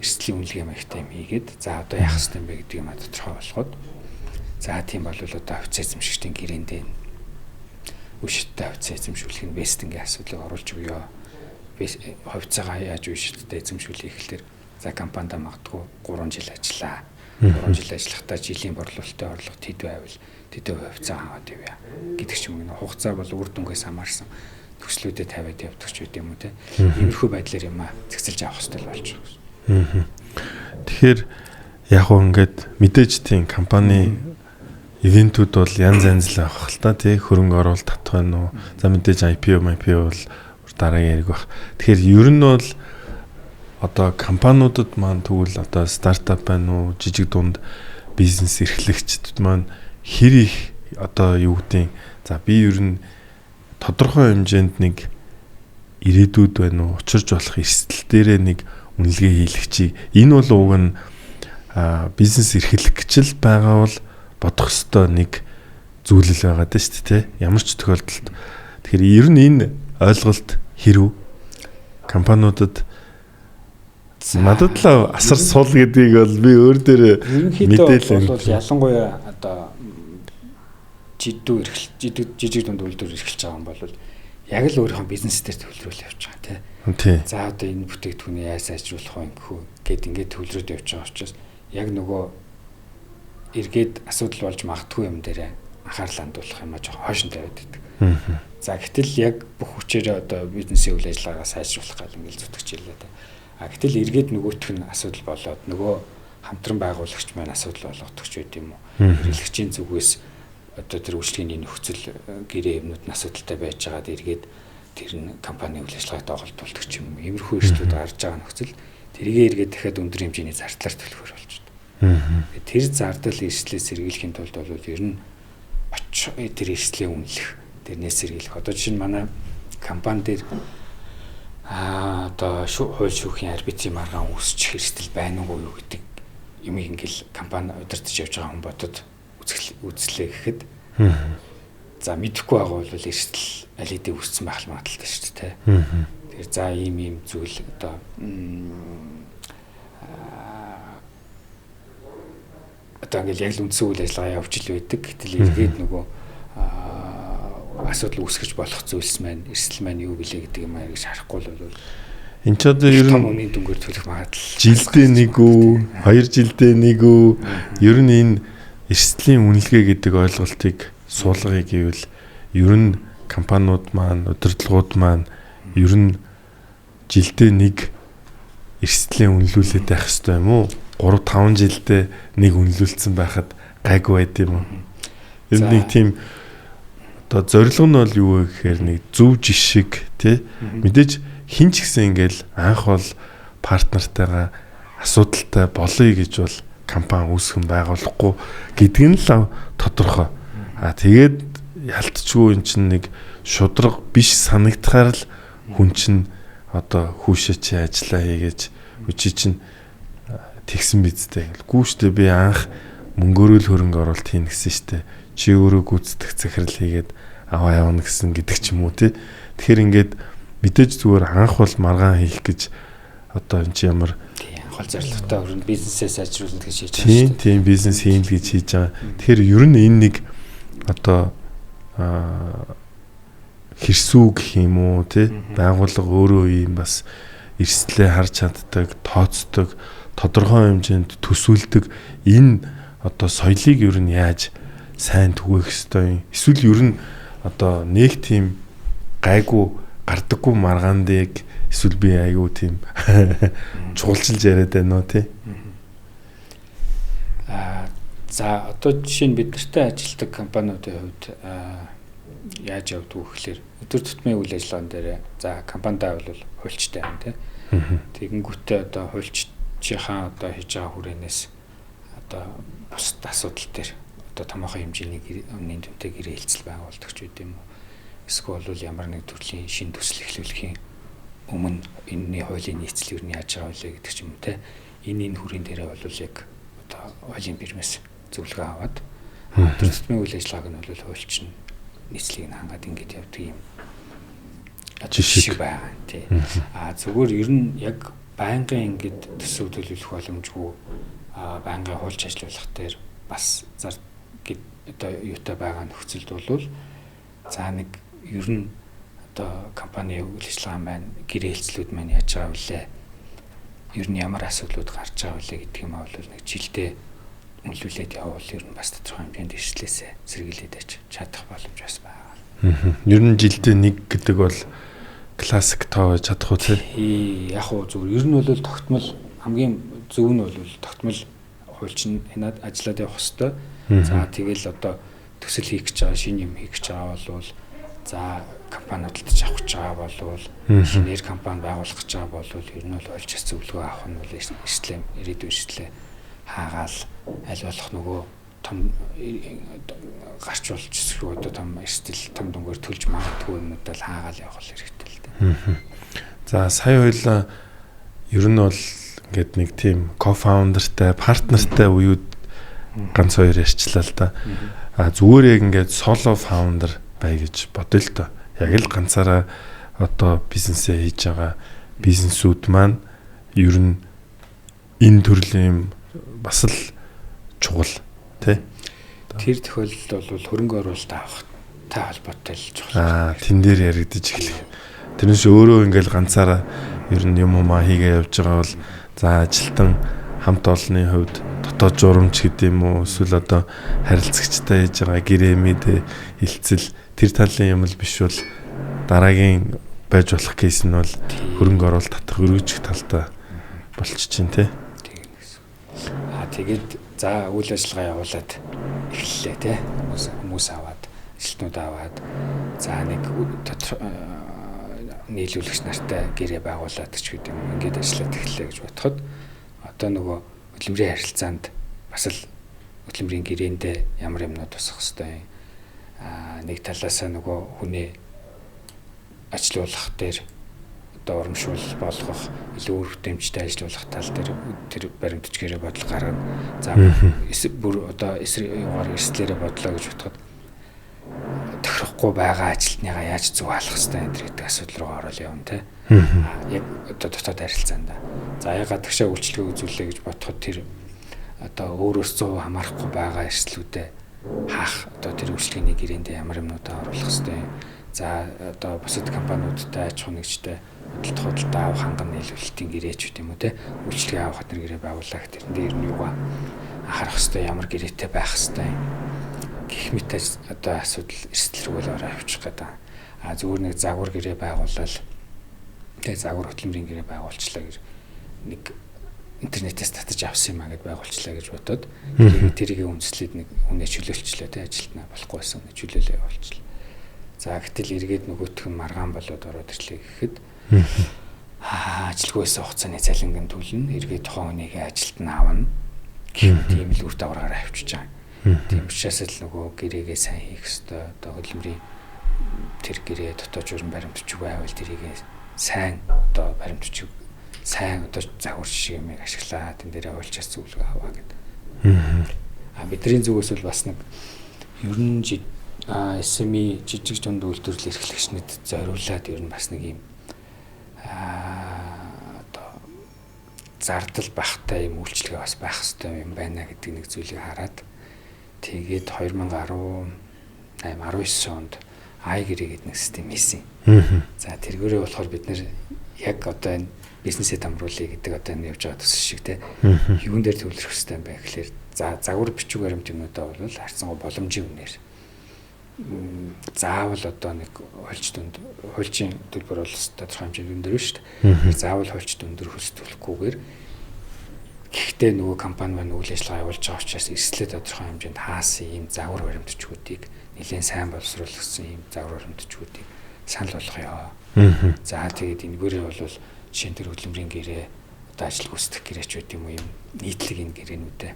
эрсдлийн үнэлгээ маягтай юм хийгээд за одоо яах ёстой юм бэ гэдэг юм тодорхой болгоод за тийм бол одоо хувьцаа эзэмшигчдийн гэрээндээ үштэй хувьцаа эзэмшүүлэх нь вестингийн асуудлыг оруулж буюу хувьцаагаа яаж үштэй эзэмшүүлэх гэхэлэр за компанид магадгүй 3 жил ажиллаа. 3 жил ажиллахдаа жилийн борлуулалтын орлого тэд байвал тэд хувьцаа аваад явъя гэдэг ч юм уу. Хугацаа бол үр дүнгээс хамаарсан төслүүдэд тавиад явдаг ч үгүй юм уу те. Иймэрхүү байдлаар юм зэгцэлж авах хэрэгтэй болж байгаа. Тэгэхээр яг уу ингээд мэдээж тийм компани ивентүүд бол янз янз л авах л та тий хөрөнгө оруулалт татах байна уу. За мэдээж IPO бол дараагийн яриг баг. Тэгэхээр ер нь бол одоо компаниудад маань тэгвэл одоо стартап байна уу, жижиг дунд бизнес эрхлэгчдэд маань хэр их одоо юу гэдэг за би ер нь тодорхой хэмжээнд нэг ирээдүйд байна уу, учирч болох эрсдэл дээрээ нэг үнэлгээ хийлгэх чи энэ бол уг нь бизнес эрхлэгчл байгаа бол бодох ёстой нэг зүйлэл байгаа даа шүү дээ. Ямар ч тохиолдолд тэгэхээр ер нь энэ ойлголт хэрв компаниудад мададлаа асар сул гэдгийг бол би өөр дээр мэдээлэл бол ялангуяа одоо жижиг дунд үйлдвэр эрхэлж байгаа юм бол яг л өөрийнхөө бизнес дээр төвлөрүүл явж байгаа тий. За одоо энэ бүтээгдэхүүнийг яаж сайжруулах вэ гэхүү гэд ингээд төвлөрөөд явж байгаа учраас яг нөгөө эргээд асуудал болж магадгүй юм дээр анхаарал хандуулах юм а жоохон хойшин тавиад байдаг. За гэтэл яг бүх хүчээр одоо бизнесийн үйл ажиллагаагаа сайжруулах гал ингээд зүтгэж ирлээ да. Гэтэл эргээд нөгөөх нь асуудал болоод нөгөө хамтран байгуулагч маань асуудал болгодог ч байд юм уу. Хэрэглэгчийн зүгээс одоо тэр үйлчлэгийн нөхцөл гэрээ юмнууд нь асуудалтай байж байгаад эргээд тэр нь компани үйл ажиллагаатай холбоолдог ч юм уу. Иймэрхүү эрсдлүүд гарч байгаа нөхцөл тэрийгээ эргээд дахиад өндөр хэмжээний зардлаар төлөхөр болж байна. Тэр зардал эрсдлээс сэргийлэхийн тулд бол ер нь тэр эрсдлээ үнэлэх, тэрнээс сэргийлэх. Одоо жишээ нь манай компани дээр одоо хууль шүүхийн арбитрийн маргаан үүсчих эрсдэл байна уу юу гэдэг юм ингээл компани удирдах явж байгаа хүн бодод үзлээ гэхэд за мэдэхгүй байгаа бол эрсдэл аль хэдийн үүссэн байх магадaltaй шүү дээ. Тэгэхээр за ийм зүйл одоо ингээл яг л үндсэн үйл ажиллагаа явж ил байдаг. Гэтэл эргээд нөгөө асуудал үүсгэж болох зүйлс маань эрсдэл маань юу гэлээ гэдэг юм аа гэж харахгүй бол энэ ч одоо ер нь үнийн дүнгээр төлөх магадлал жилдээ нэг үү 2 жилдээ нэг үү ер нь энэ эрсдлийн үнэлгээ гэдэг ойлголтыг суулгая гэвэл ер нь компаниуд маань удирдлагууд маань ер нь жилдээ нэг эрсдлийн үнэлүүлээд байх хэрэгтэй юм уу 3-5 жилдээ нэг үнэлүүлсэн байхад гайгүй байд юм уу ер нь нэг тийм одоо зорилго нь бол юу вэ гэхээр нэг зөв жишг тий мэдээж хин ч гэсэн ингээл анх бол партнертайгаа асуудалтай болъё гэж бол компани үүсгэн байгуулахгүй гэдг нь л тодорхой. Тэгээд ялтчгүй эн чинь нэг шудраг биш санагдахаар л хүн чинь одоо хүүшээ чи ажиллаа хийгээч үчи чинь тэгсэн бидтэй. Гүүштэй би анх мөнгөөрөө л хөрөнгө оруулалт хийнэ гэсэн штэ. Чи өөрөө гүйцэтгэх захирал хийгээд аваа явна гэсэн гэдэг ч юм уу тий. Тэгэхээр ингээд мэдээж зүгээр анх бол маргаан хийх гэж одоо энэ чи ямар хол зорилготой өрөнд бизнесээ сайжруулна гэж хийж байгаа шүү дээ. Тийм бизнес хийн гэж хийж байгаа. Тэгэхээр ер нь энэ нэг одоо хэрсүү гэх юм уу тий байгууллага өөрөө ийм бас эрсдлээ харж чаддаг, тооцдог, тодорхой хэмжээнд төсөөлдөг энэ одоо соёлыг ер нь яаж сайн түгээх ёстой юм. Эсвэл ер нь одоо нэг тийм гайгүй гардаггүй маргаандыг эсвэл би айгүй тийм чуулчилж яриад байна уу тий. За одоо жишээ нь бид нартай ажилладаг компаниудын хувьд яаж явдаг вэ гэхээр өдөр тутмын үйл ажиллагаан дээр за компанидаа бол хуульчтай байна тий. Тэгэнгүүтээ одоо хуульчийнхаа одоо хийж байгаа хүрээнээс одоо бусад асуудал дээр одоо томоохон хэмжээний өмнө төвтэй гэрээ хэлцэл байгуулдаг ч үгүй юм уу. Эсвэл бол ямар нэг төрлийн шин төсөл эхлүүлэхийн өмнө энэний хуулийн нийцэл юу нь яаж байгаа вэ гэдэг ч юм уу те. Энэ хүрээнд дээрээ бол яг одоо хуулийн фирмээс зөвлөгөө аваад өдөр тутмын үйл ажиллагааг нь бол хуульч нь нийцлийг нь хангаад ингэж явдаг юм. Жишээ байна тий. Зүгээр ер нь яг байнгын ингээд төсөв төлөвлөх боломжгүй байнгын хуульч ажиллах дээр бас зар одоо юутай байгаа нөхцөлд бол за нэг ер нь одоо компани үйл ажиллагаа маань гэрээ хэлцлүүд маань яаж байгаа вүлээ. Ер нь ямар асуудлууд гарч байгаа вүлээ гэдэг юм бол нэг жилдээ үнэлүүлээд явбал ер нь бас тодорхой хэмжээнд эрсдлээсээ сэргийлээд чадах боломж бас байгаа. Ер нь жилдээ нэг гэдэг бол классик тоо чадах уу тий? Яг уу зүгээр ер нь бол тогтмол хамгийн зөв нь бол тогтмол хуульч нь хянаад ажиллаад явах хэвээр. За тэгэл одоо төсөл хийх гэж байгаа, шинэ юм хийх гэж байгаа бол за компани худалдаж авах гэж байгаа бол шинээр компани байгуулах гэж байгаа бол ер нь бол хуульчаас зөвлөгөө авах нь бол эрсдлээ, ирээдүйн эрсдлээ хаагаал аль болох нөгөө том гарч болж эсвэл одоо том эрсдэл том дүнгээр төлж магадгүй юмнууд л хаагаал явах хэрэгтэй л дээ. За сая хоёлаа ер нь бол ингээд нэг тийм co-founderтай, партнертай үеуд ганц хоёр ярьчлаа л да. Зүгээр яг ингээд solo founder бай гэж бодъё л доо. Яг л ганцаараа одоо бизнесээ хийж байгаа бизнесүүд маань ер нь энэ төрлийн бас л чухал тий. Тэр тохиолдолд бол хөрөнгө оруулалт авахтай холбоотой л чухал. Тэн дээр яригдчих эхлэх. Тэрнээс өөрөө ингээл ганцаараа ер нь юм хийгээ явж байгаа бол за ажилтан хамт олонны хувьд дотоод журамч гэдэг юм уу эсвэл одоо харилцагчтай хийж байгаа гэрээ мэдээ хилцэл тэр талын юм л биш бол дараагийн байж болох кейс нь бол хөрөнгө оруулалт татах өргөжих талтай болчих чинь тий. Тэгээд за үйл ажиллагаа явуулаад эхэллээ тий. Хүмүүс аваад ажилтнууд аваад за нэг нийлүүлэгч нартай гэрээ байгуулад ч гэдэг юм ингээд ажиллаад эхэллээ гэж бодоход одоо нөгөө хөдөлмөрийн харилцаанд бас л хөдөлмөрийн гэрээндээ ямар юмнууд тусах хэвээр нэг талаасаа нөгөө хүний ажилуулах дээр одоо урамшуул болгох илүү үр хөтөлбөртэй ажилуулах тал дээр тэр баримтч гэрээ бодол гаргана. За бүр одоо юугаар эрсдлээрээ бодлоо гэж бодоход тохирохгүй байгаа ажилтныгаа яаж зугаалах хэвээр энэ гэдэг асуудал руу орол явна те. Яг одоо дотоод харилцаанд. За ягаад тагшаа үйлчлэгээ үзүүлээ гэж бодоход тэр одоо өөрөөс 100% хамаарахгүй байгаа эрсдлүүдэд хаах одоо тэр үйлчлэгээний гэрээндээ ямар юмнуудаа оруулах хэвээр. За одоо бусад компаниудтай аж ахуй нэгжтэй худалдаа авах ханган нийлүүлэлтийн гэрээч үү юм уу те. Үйлчлэгээ авах хатар гэрээ байгууллаа гэх тэр нь юугаа анхаарах хэвээр ямар гэрээтэй байх хэвээр. Гэх мэт одоо асуудал эрсдэл рүү л ороо авчих гэдэг. Зүгээр нэг загвар гэрээ байгуулаад тэгээ загвар хөтөлмөрийн гэрээ байгуулчлаа гэж нэг интернетээс татаж авсан юм а гэд байгуулчлаа гэж бодоод тэрийг үндэслээд нэг үнэ чөлөөлчлээ тэ ажилтнаа болохгүй байсан үнэ чөлөөлөө явуулчлаа. За гэтэл эргээд нөгөөх нь маргаан болоод ороод ирлээ гэхэд ажилгүйсэн хугацааны цалингийн төлнө эргээд тухайн хүнийг ажилтнаа авна. Тийм л үр дагавраар авчиж байгаа. Тийм учраас л нөгөө гэрээгээ сайн хийх ёстой. Одоо хөдөлмөрийн тэр гэрээ дотоод журам баримтчиг байвал тэрийг сайн одоо баримтчиг сайн одоо загвар шиг юм ашиглаад энэ дээр явуулчаас зөвлөгөө аваа гэдэг. Бидний зүгээс бол бас нэг ер нь SME жижиг дунд үйлдвэрлэл эрхлэгчнэд зориулаад ер нь бас нэг юм одоо зардал багтай юм үйлчлэгээ бас байх хэрэгтэй юм байна гэдэг нэг зүйлийг хараад тэгээд 2019 онд iGree гэдэг нэг систем хийсэн. За тэргээрээ болохоор бид нэр яг одоо энэ бизнесээ дамруулъя гэдэг одоо энэ явж байгаа төсөл шиг те юун дээр төвлөрөх хэрэгтэй юм бэ гэхээр за загвар бичиг баримт юмудаа бол харьцангуй боломжийн үнээр заавал одоо нэг хуульчийн төлбөр бол тодорхой хэмжээнд өндөр шүү дээ. Заавал хуульчд өндөр хөлс төлөхгүйгээр гэхдээ нөгөө компани маань үйл ажиллагаа явуулж байгаа учраас эрсдлээ тодорхой хэмжээнд хаасан ийм загвар баримтчгуудыг нэлээд сайн боловсруулсан ийм загвар баримтчгуудыг санал болгох ёо. За тэгээд энэгээрээ бол жишээ нь тэр хөдөлмөрийн гэрээ одоо ажил гүйцэтгэх гэрээч байт юм уу юм нийтлэг энэ гэрээнүүдээ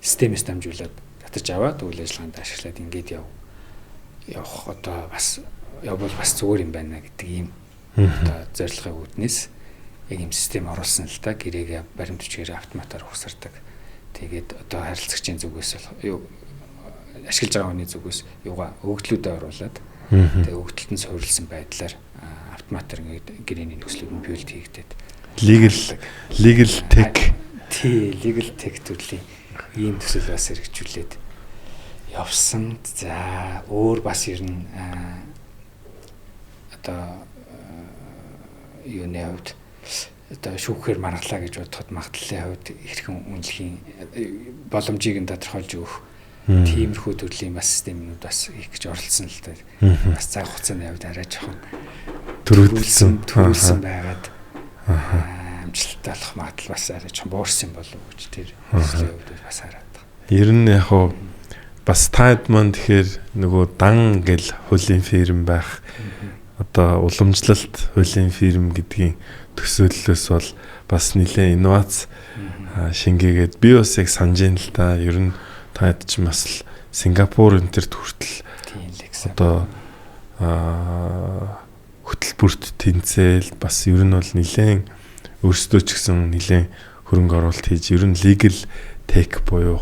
системээс дамжуулаад татаж аваад үйл ажиллагаанд ашиглаад ингээд явах одоо бас явбал бас зүгээр юм байна гэдэг ийм одоо зорилгын үүднээс яг ийм систем оруулсан л да гэрээгээ баримтчгээр автоматар ухсардаг. Тэгээд одоо харилцагчийн зүгээс ашиглаж байгаа хүний зүгээс юугаа өгөгдлүүдэд оруулаад тэгээд өгөгдөлтөнд суурилсан байдлаар автоматар ингээд гэрээний нөхцөлүүд нь бий хийгдээд legal tech legal tech төрлийн ийм төсөл бас хэрэгжүүлээд явсан. За өөр бас ер нь одоо юуны хувьд одоо шүүхээр маргалаа гэж бодоход магадлалын хувьд хэрхэн үнэлэхийн боломжийг нь тодорхойлж өгөх тиймэрхүү төрлийн бас системнүүд бас их гэж оролцсон л дээ. Бас цаг хугацааны хувьд арай жоохон төрүүлсэн байгаад амжилттай болох магадлал бас арай жоохон буурсан болов уу гэж тэр төслийн хувьд бас хараад байна. Ер нь яг хуу бас таад маань тэгэхээр нөгөө дан гэл хуулийн фирм байх одоо уламжлалт хуулийн фирм гэдгийн төсөөллөөс бол бас нэлээд инновац шингээгээд би бас яг санаж ин л да. Ер нь таад ч бас Сингапур энэ төр хүртэл одоо хөтөлбөрт тэнцээл бас ер нь бол нэлээд өөрсдөө ч гэсэн нэлээд хөрөнгө оруулалт хийж ер нь legal tech буюу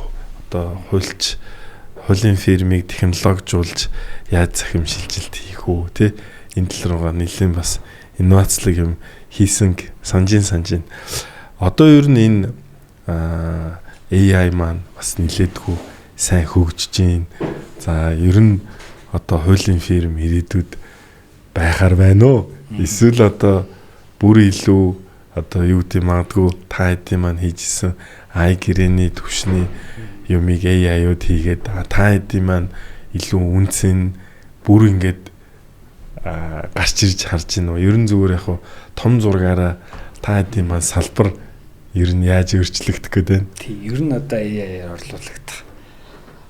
одоо хуулийн фирмийг технологижуулж яаж захим шилжилт хийх үү те энэ тал руугаа нэлээд бас инновацлог юм хийсэн санжин. Одоо ер нь энэ AI маань бас нэлээдгүй сайн хөгжиж байна. За ер нь одоо хуулийн фирм ирээдүйд байхаар байна уу? Эсвэл одоо бүр илүү одоо юу гэдэг магадгүй та хэдийн маань хийжсэн ай гэрээний төвшний юмыг AI-ууд хийгээд та хэдийн маань илүү үнцэн бүр ингээд гарч ирж харж байна уу? Ер нь зүгээр яг том зургаараа та хэдийн маань салбар ер нь яаж өөрчлөгдөх гээд байна? Тийм, ер нь одоо AI-аар орлуулагдах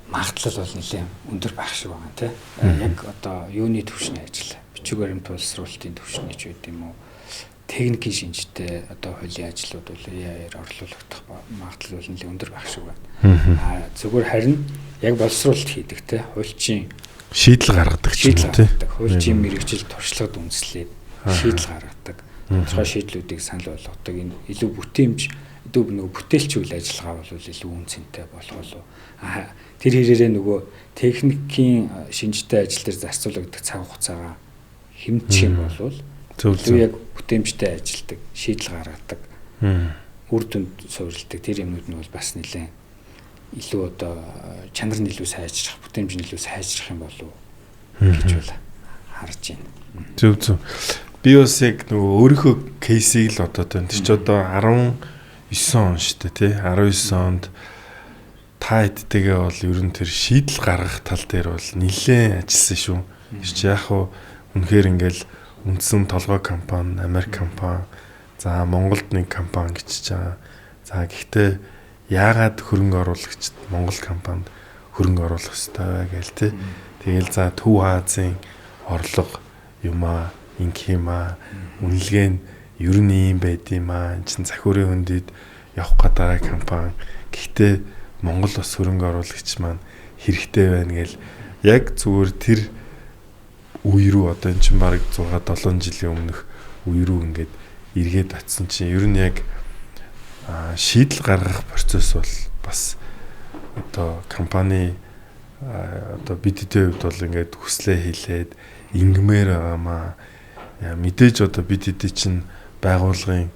магадлал бол нэлээд өндөр байх шиг байна тийм. Яг одоо юуны төвшний ажил, бичиг баримт боловсруулалтын төвшний ч үт юм уу? Техникийн шинжтэй одоо хуулийн ажлууд бол AI-аар орлуулагдах магадлал бол нэлээд өндөр байх шиг байна. Зүгээр харин яг боловсруулалт хийдэг тийм, хуульчийн шийдэл гаргадаг ч юм уу тийм. Хуульчийн мэрэгжил туршлагад үндэслээд шийдэл гаргадаг. Тодорхой шийдлүүдийг санал болгодог. Энэ илүү бүтээмж, нөгөө бүтээлч үйл ажиллагаа бол илүү үнцэнтэй болох болов. Тэр хэрээрээ нөгөө техникийн шинжтэй ажил дээр зарцуулагддаг цаг хугацаагаа хэмжих юм бол зөв яг бүтээмжтэй ажилдаг, шийдэл гаргадаг, үр дүнд суурилдаг тэр юмнууд нь бол бас нэлээд илүү одоо чанар нь илүү сайжрах, бүтээмж нь илүү сайжрах юм болов гэж бол харж байна. Зөв. Би бас яг нөгөө өөрийнхөө кейсийг л одоо тийм ч одоо 19 он шүү дээ тий. 19 онд та хэдтэйгээ бол ер нь тэр шийдэл гаргах тал дээр бол нэлээд ажилласан шүү. Чи яг хуу үнэхээр ингээл үндсэн толгой компани, Америк компани, за Монголд нэг компани гэж байгаа. За гэхдээ яагаад хөрөнгө оруулагчид Монгол компанид хөрөнгө оруулах ёстой вэ гээл тий. Тэгэл за Төв Азийн орлого юмаа инкимаа үнэлгээ нь ер нь ийм байд юм аа. Энд чин захиурын хөндөд явах гэдэг компани. Гэхдээ Монгол бас хөрөнгө оруулагч маань хэрэгтэй байна гээл яг зүгээр тэр үе рүү одоо эн чин бараг 6-7 жилийн өмнөх үе рүү ингээд эргээд атсан чинь ер нь яг шийдэл гаргах процесс бол бас одоо компани одоо BDT-ийн хувьд бол ингээд хүслээ хийлээд ингмээр байгаамаа. Мэдээж одоо BDT чинь байгууллагын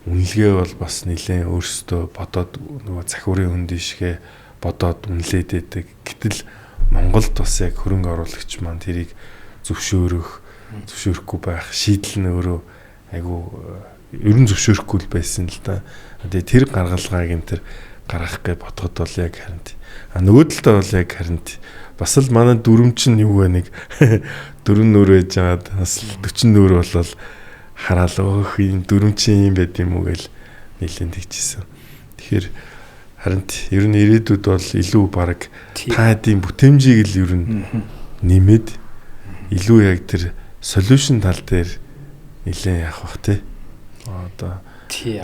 үнэлгээ бол бас нэлээд өөрсдөө бодоод нөгөө захиурын хөндөө шигэ бодоод үнэлээд байдаг. Гэтэл Монголд бас яг хөрөнгө оруулагч маань тэрийг зөвшөөрөхгүй байх шийдэл нь өөрөө айгүй ер нь зөвшөөрөхгүй л байсан л да. Тэгээ тэр гаргалгааг энэ төр гаргах гэж бодоход бол яг харин нөгөө талдаа бол яг харин бас л манай дүрм чинь юу вэ нэг 4 нөр байж байгаад бас 40 нөр болол хараал өөх энэ дүрм чинь юм байд юм уу гэл нэлээд тэгчихсэн. Тэгэхээр харин ер нь ирээдүйд бол илүү баг таадын бүтээмжийг л ер нь нэмээд илүү яг тэр solution тал дээр нэлээд явах бах тий. Одоо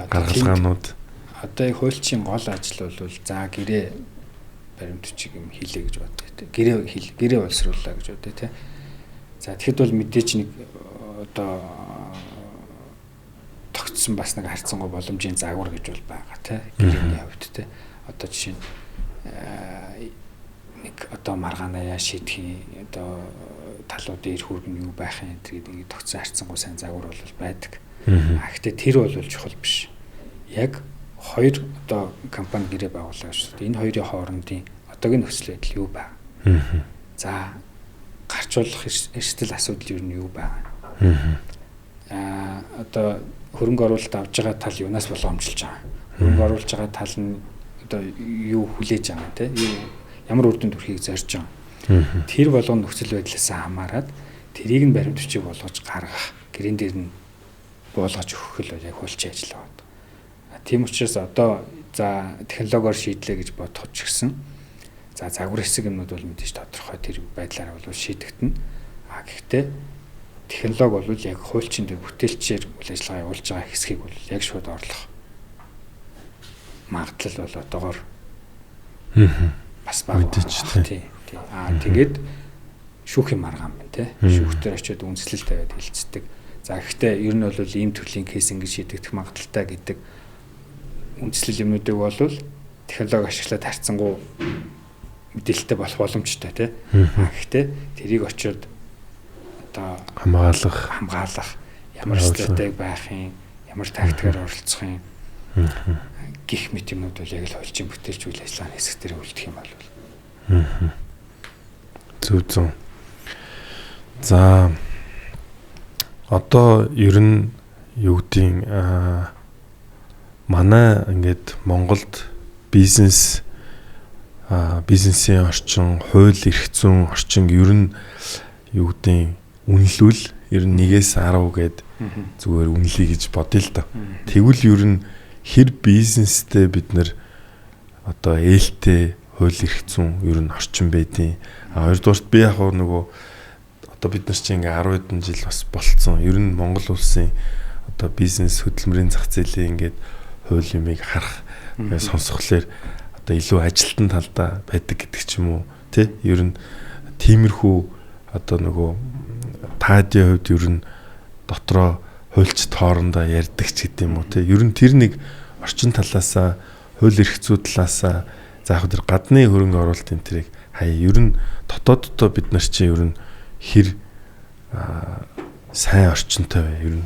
гаргалгаанууд одоо яг хуульчийн гол ажил бол за гэрээ баримтчиг юм хийлээ гэж боддог тий. Гэрээ боловсрууллаа гэж боддог тий. За тэгэхэд бол мэдээч нэг одоо тогтсон бас нэг харьцангуй боломжийн загвар гэж бол байгаа тий. Гэрээний хувьд тий. Одоо жишээ нь нэг одоо маргаанаа шийдэх одоо талуудын эр хөргөн юу байх юм гэдэг тогтсон харьцангуй сайн загвар бол байдаг. Гэхдээ тэр бол чухал биш. Яг хоёр одоо компани гэрээ байгууллаа шүү дээ. Энэ хоёрын хоорондын одоогийн нөхцөл байдал юу байна? За гарчуулах эрсдэл асуудал юу нь юу байна? Одоо хөрөнгө оруулалт авж байгаа тал юунаас болгоомжилж байгаа? Хөрөнгө оруулж байгаа тал нь одоо юу хүлээж байгаа те? Ямар үр дүнд хүрэхийг зорж байгаа? Тэр болгоно нөхцөл байдлаас хамаарат тэрийг нь баримт бичиг болгож гаргах, гэрэн дээр нь буулгаж өгөх л яг хөлчийн ажил байна. Тийм учраас одоо за технологиор шийдлээ гэж бодоход ч гэсэн за загвар хэсэг юмнууд бол мэдээж тодорхой тэр байдлаараа бол шийдэгдэнэ. Гэхдээ технологи бол яг хуульчин дээр бүтээлчээр үйл ажиллагаа явуулж байгаа хэсгийг бол яг шууд орлох магадлал бол одоогоор бас бага тийм. Тэгээд шүүхийн маргаан байна те. Шүүхтэр очиод үндэслэл тавиад хилцдэг. За гэхдээ ер нь бол ийм төрлийн кейс ингэж шийдэгдэх магадaltaй гэдэг үндэслэл юмнуудыг бол технологи ашиглаад харьцангуй мэдээлэлтэй болох боломжтой тий. Гэхдээ тэрийг очиод одоо хамгаалах ямар стратеги байх юм, ямар тактикаар оролцох юм гих мэт юмнууд бол яг л хөлчийн бүтээлч үйл ажиллагааны хэсэг дээр үлдэх юм бол. Зөв. За одоо ер нь юу гэдгийг манай ингээд Монголд бизнесийн орчин, хууль эрх зүйн орчин ер нь юу гэдгийг үнэлвэл ер нь 1-10 гээд зүгээр үнэлье гэж бодъё л да. Тэгвэл ер нь хэр бизнестэй бид нэр одоо ээлтэй хууль эрх зүйн ер нь орчин байдیں۔ Хоёрдугаарт би яг нөгөө одоо бид нар чинь ингээ 10 хэдэн жил бас болцсон. Ер нь Монгол улсын одоо бизнес хөдөлмөрийн зах зээлийн ингээд хууль юмыг харах сонсхолоор одоо илүү ажилтан талдаа байдаг гэдэг ч юм уу тий ер нь тиймэрхүү одоо нөгөө таадын хувьд ер нь дотроо хуульчд хоорондоо ярьдаг ч гэдэг юм уу тий ер нь тэр нэг орчин талаасаа хууль эрх зүй талаасаа за яг тэр гадны хөрөнгө оруулалт энэ тэрийг хаяа ер нь дотооддоо бид нар чинь ер нь хэр сайн орчинтой бай ер нь.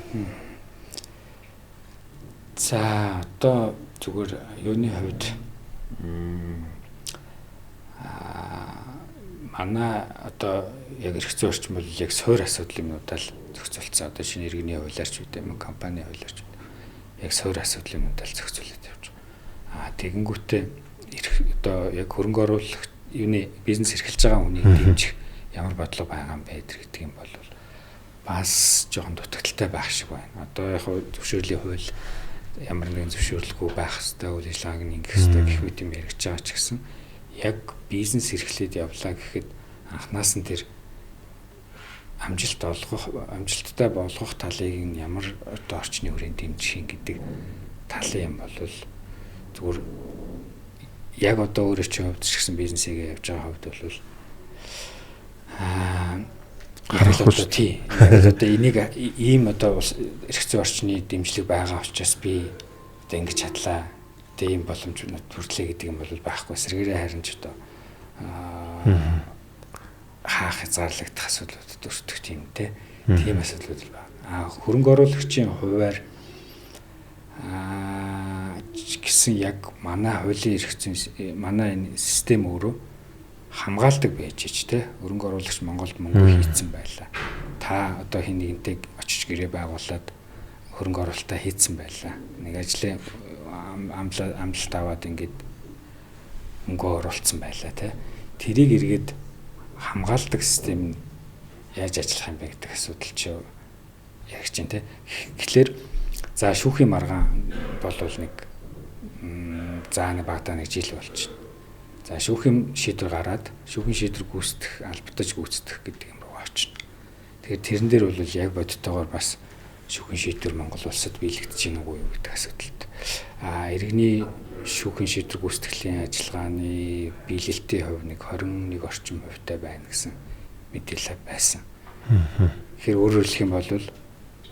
За одоо зүгээр юуны хувьд манай одоо яг эрх зүйн орчин бол яг суур асуудал юмудаа л зохицуулсан. Одоо шинэ иргэний хуулиар ч үгүй юм компани хуулиар ч яг суур асуудал юмудаа л зохицуулаад явж байгаа. Тэгэнгүүтээ одоо яг хөрөнгө оруулах юуны бизнес эрхэлж байгаа хүнийг дэмжих ямар бодлого байгаа юм бэ гэдэг юм бол бас жоохон дутагдaltaй байх шиг байна. Одоо яг зөвшөөрлийн хууль ямар нэгэн зөвшөөрлгүй байх хэвээр үйл ажиллагааг ингэх хэвээр гэх мэт юм яригдж байгаа ч гэсэн яг бизнес эрхлээд явлаа гэхэд анханаас нь тэр амжилттай болгох талыг ямар одоо орчны хүрээнд дэмжих юм гэдэг талын юм бол зүгээр яг одоо өөрөө ч хувьд ч гэсэн бизнесээ явж байгаа хувьд бол харахгүй тий. Одоо энийг ийм одоо эрх зүйн орчны дэмжлэг байгаа учраас би одоо ингэж чадлаа. Одоо ийм боломжууд хүртлээ гэдэг юм бол байхгүй. Сэргээрээ харин ч одоо хаах хязгаарлагдах асуудлууд төртөх тийм тий. Тийм асуудлууд байна. Хөрөнгө оруулагчийн хувьар гэсэн яг манай хуулийн эрх зүйн манай энэ систем өөрөө хамгаалдаг байж ч тий хөрөнгө оруулагч Монголд мөнгө хийцэн байлаа. Та одоо хин нэгнтэй очиж гэрээ байгуулад хөрөнгө оруулалтаа хийцэн байлаа. Нэг ажлын амлалт аваад ингээд мөнгө оруулсан байлаа тий. Тэрийг эргээд хамгаалдаг систем нь яаж ажиллах юм бэ гэдэг асуудал чи яг чинь тий. Тэгэхээр за шүүхийн маргаан бол нэг нэг багтаа нэг жил болж байна. За шүүхийн шийдвэр гараад шүүхийн шийдвэр гүйцэтгэх албатаж гүйцэтгэх гэдэг юм руу очно. Тэгэхээр тэрэн дээр бол яг бодтойгоор бас шүүхийн шийдвэр Монгол улсад биелэгдэж байна уу гэдэг асуудалт. Иргэний шүүхийн шийдвэр гүйцэтгэлийн ажиллагааны биелэлтийн хувь нэг 21 орчим хувьтай байна гэсэн мэдээлэл байсан. Тэгэхээр өөрөөр хэлэх юм бол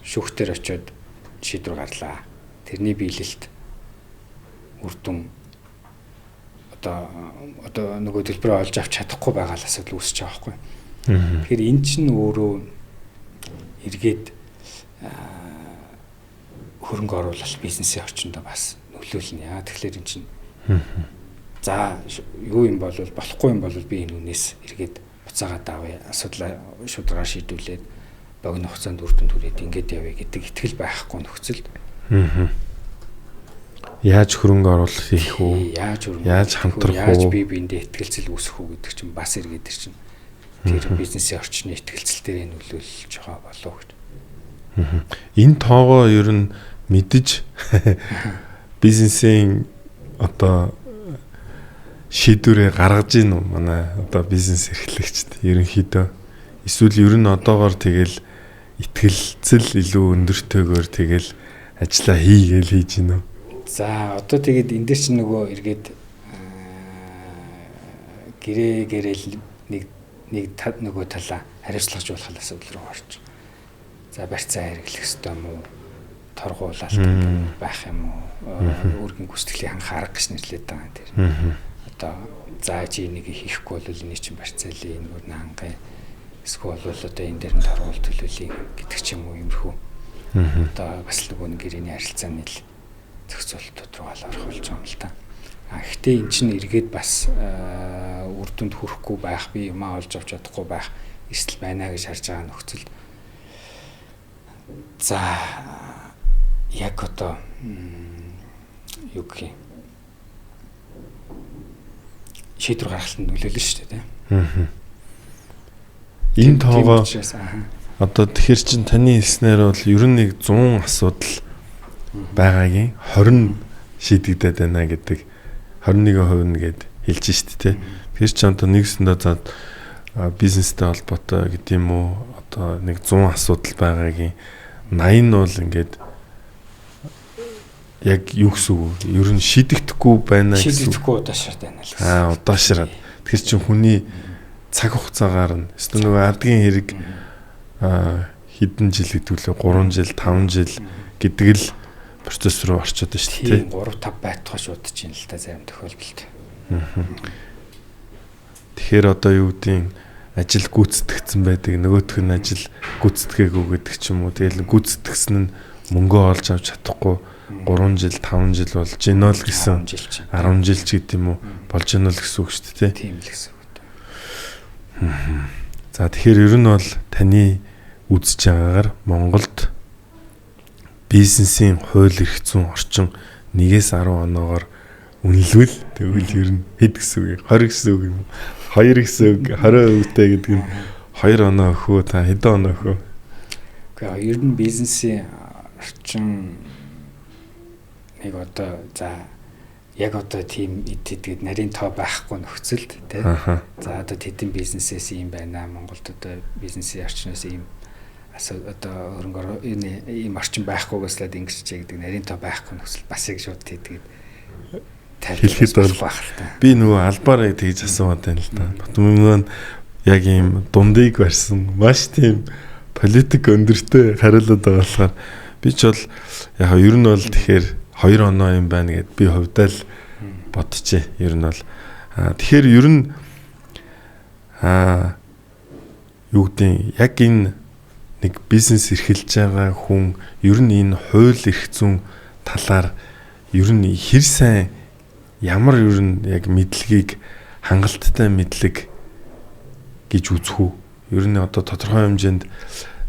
шүүхтэр очиод шийдвэр гарлаа. Тэрний биелэлт үр дүн одоо нөгөө төлбөрөө олж авч чадахгүй байгаа л асуудал үүсэж байгаа байхгүй. Тэгэхээр эн чинь өөрөө эргээд хөрөнгө оруулалт бизнесийн орчиндөө бас нөлөөлнө. Яа тэгэхээр эн чинь за юу юм бол болохгүй юм бол би энэ үнээс эргээд буцаагаад авъя. Асуудлаа шударгаар шийдвүлээд богино хугацаанд үр дүнд хүрээд ингэж явъя гэдэг итгэл байхгүй нөхцөлд. Яаж хөрөнгө оруулах хийх үү? Яаж хамтрах уу? Яаж бие биендээ итгэлцэл үүсэх үү гэдэг чинь бас эргээд ир чинь тэр бизнесийн орчны итгэлцэл дээр нөлөөлж байгаа болов гэж. Энэ тоогоо ер нь мэдж бизнесийн одоо шийдвэрээ гаргаж ийн үү манай одоо бизнес эрхлэгчд ерөнхийдөө эсвэл ер нь одоогоор тэгэл итгэлцэл илүү өндөртэйгээр тэгэл ажиллаа хийгээл хийж гинөө. За одоо тэгээд энэ дээр чинь нөгөө эргээд гэрэл нэг нөгөө талаа хариуцлагажуулах асуудал руу орж. За барьцаа хэрэглэх ёстой юм уу? Торгуулалт байх юм уу? Үүргийн гүйцэтгэлийг анхаарах гэж нэрлэдэг байгаа тэр. Одоо за чи энийг хийхгүй бол энэ чинь барьцаалын энэ бүр хангай. Эсвэл бол одоо энэ дээр нь торгуул төлөвлөе гэдэг ч юм уу юмрхүү. Одоо бас нөгөө нэг гэрээний харилцааны л зохицуултууд руу орох болж байгаа юм л та. Гэхдээ эн чинь эргээд бас үр дүнд хүрэхгүй байх, би юмаа олж авч чадахгүй байх эрсдэл байна гэж харж байгаа нөхцөлд. За яг одоо юу гэх юм шийдвэр гаргалтанд нөлөөлнө шүү дээ. Энэ тоогоо одоо тэгэхээр чин таны хэлснээр бол ер нь нэг 100 асуудал байгаагийн 20 шийдэгдээд байна гэдэг 21% нэгэд хэлж штэ тэ. Тэгэхээр ч одоо нэгсэндээ за бизнестэй холбоотой гэдэг юм уу одоо нэг 100 асуудал байгаагийн 80 нь бол ингээд яг юу гэсэн үг ер нь шийдэгдэхгүй байна гэсэн. Шийдэгдэхгүй удаашраад байна л. Удаашраад. Тэгэхээр чин хүний цаг хугацаагаар нь эсвэл нөгөө ардгийн хэрэг хэдэн жил гэдэг лээ 3 жил 5 жил гэдэг л процесс руу орчод байна шүү дээ. 3-5 байтугай шуудаж ийн л та зарим тохиолдолд. Тэгэхээр одоо юу гэдгийг ажил гүйцэтгэгдсэн байдаг нөгөөх нь ажил гүйцэтгээгүй гэдэг ч юм уу. Тэгэл гүйцэтгсэн нь мөнгө олж авч чадахгүй 3 жил 5 жил болж гинэ л гэсэн 10 жил ч гэдэг юм уу болж гинэ л гэсэн үг шүү дээ. Тийм л гэсэн үг. За тэгэхээр ер нь бол таны үзэж байгаагаар Монголд бизнесийн хууль эрх зүйн орчин 1-10 оноогоор үнэлвэл тэгвэл ер нь хэд гэсэн үг 20 гэсэн үг юм уу 2 гэсэн үг 20%тэй гэдэг нь 2 оноо өхөө та хэдэн оноо өхөө. Гэхдээ ер нь бизнесийн орчин нэг одоо за яг одоо тийм идэдгээд нарийн тоо байхгүй нөхцөлд тий. За одоо тэдэн бизнесээс юм байна. Монголд одоо бизнесийн орчноос ийм одоо хөрөнгө ийм орчин байхгүйгээс л ингэж чиг гэдэг нарийн тоо байхгүй нөхцөл бас яг шууд тэгээд хэлэхэд бол би нөгөө албаараа тэгж асууад байна л да. Батмын яг ийм дундыг барьсан маш тийм политик өндөртэй хариулаад байгаа болохоор би ч бол яг ер нь бол тэгэхээр 2 оноо юм байна гэд би хувьдаа л бодчихъя. Ер нь бол тэгэхээр ер нь юу гэдэг яг энэ нэг бизнес эрхэлж байгаа хүн ер нь энэ хууль эрх зүйн талаар ер нь хэр сайн ямар ер нь яг мэдлэгийг хангалттай мэдлэг гэж үзэх үү? Ер нь одоо тодорхой хэмжээнд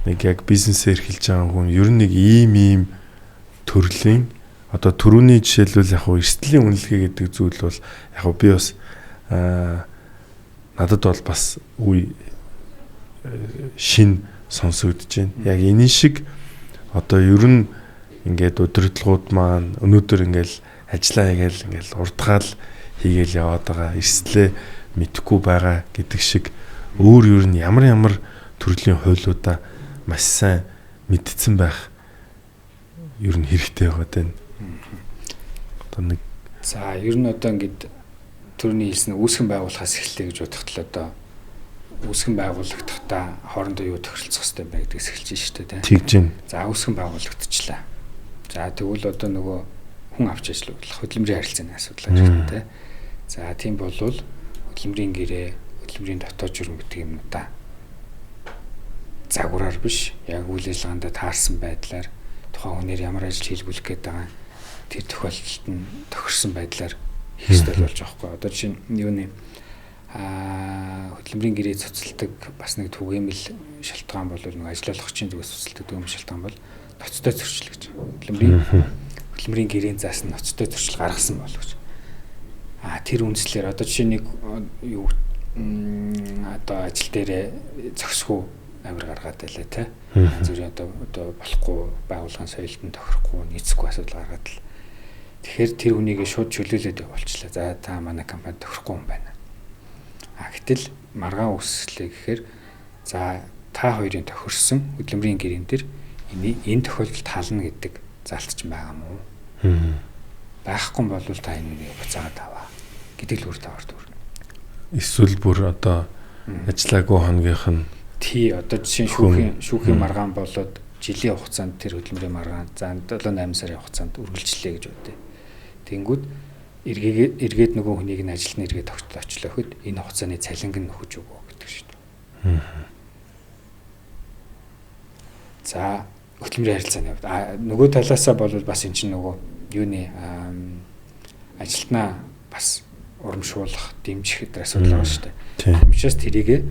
нэг яг бизнесээ эрхэлж байгаа хүн ер нь нэг ийм төрлийн одоо түрүүний жишээлбэл яг эрсдлийн үнэлгээ гэдэг зүйл бол яг би бас надад бол бас үе шин сонсогдож байна. Яг энэ шиг одоо ер нь ингээд удирдлагууд маань өнөөдөр ингээд ажиллаа хийгээл ингээд урдгаал хийгээл яваад байгаа эрсдлээ мэдхгүй байгаа гэдэг шиг өөр ер нь ямар төрлийн хуулиудаа маш сайн мэдсэн байх ер нь хэрэгтэй байгаа даа. Одоо нэг за ер нь одоо ингээд төрний хэлсэн үүсгэн байгуулахаас эхэллээ гэж бодоход л одоо үүсгэн байгуулагдахдаа хоорондоо юу тохиролцох хэрэгтэй байх гэдгээс эхэлж шүү дээ тийм. Тэгж байна. За үүсгэн байгуулагдчихлаа. За тэгвэл одоо нөгөө хүн авч ажиллах хөдөлмөрийн харилцааны асуудал гэж байна тийм. За тийм болвол хөдөлмөрийн гэрээ, хөдөлмөрийн дотоод журам гэдэг юмудаа загвараар биш яг үйл ажиллагаанд таарсан байдлаар тухайн хүнээр ямар ажил хийлгүүлэх гээд байгаа тэр тохиолдолд нь тохирсон байдлаар хийх ёстой болж байгаа хгүй. Одоо жишээ нь юуны хөдөлмөрийн гэрээ цуцалдаг бас нэг түгээмэл шалтгаан бол нэг ажиллагчийн зүгээс цуцалдаг түгээмэл шалтгаан бол ноцтой зөрчил гэж. Хөдөлмөрийн гэрээний заас нь ноцтой зөрчил гаргасан бол гэж. Тэр үндслээр одоо жишээ нэг юу одоо ажил дээрээ зөксгүй амир гаргаад байлаа те. Зүгээр одоо болохгүй байгууллагын соёлд нь тохирохгүй нийцэхгүй асуудал гаргаад л. Тэгэхээр тэр хүнийг шууд чөлөөлөд явуулчлаа. За та манай компани тохирохгүй юм байна. Гэтэл маргаан үсгэлээ гэхээр за та хоёрын тохирсон хөдөлмөрийн гэрээн дээр энэ тохиолдолд хална гэдэг залт ч байгаа мó. Байхгүй бол та энэ үнийг буцаагаад аваа гэдэг л үр тавар дүр. Эсвэл бүр одоо ажиллаагүй хоногийнх нь одоо жишээ шүүхийн маргаан болоод жилийн хугацаанд тэр хөдөлмөрийн маргаан за 7-8 сарын хугацаанд үргэлжлэе гэж бодъё. Тэнгүүд эргээд нөгөө хүнийг нь ажилд нь эргээд очлооход энэ хугацааны цалинг нь нөхөж өгөө гэдэг шүү дээ. За хөдөлмөрийн харилцааны хувьд нөгөө талаасаа бол бас эн чинь нөгөө юуны ажилтнаа бас урамшуулах, дэмжих гэдэг асуудал байгаа шүү дээ. Учраас тэрийг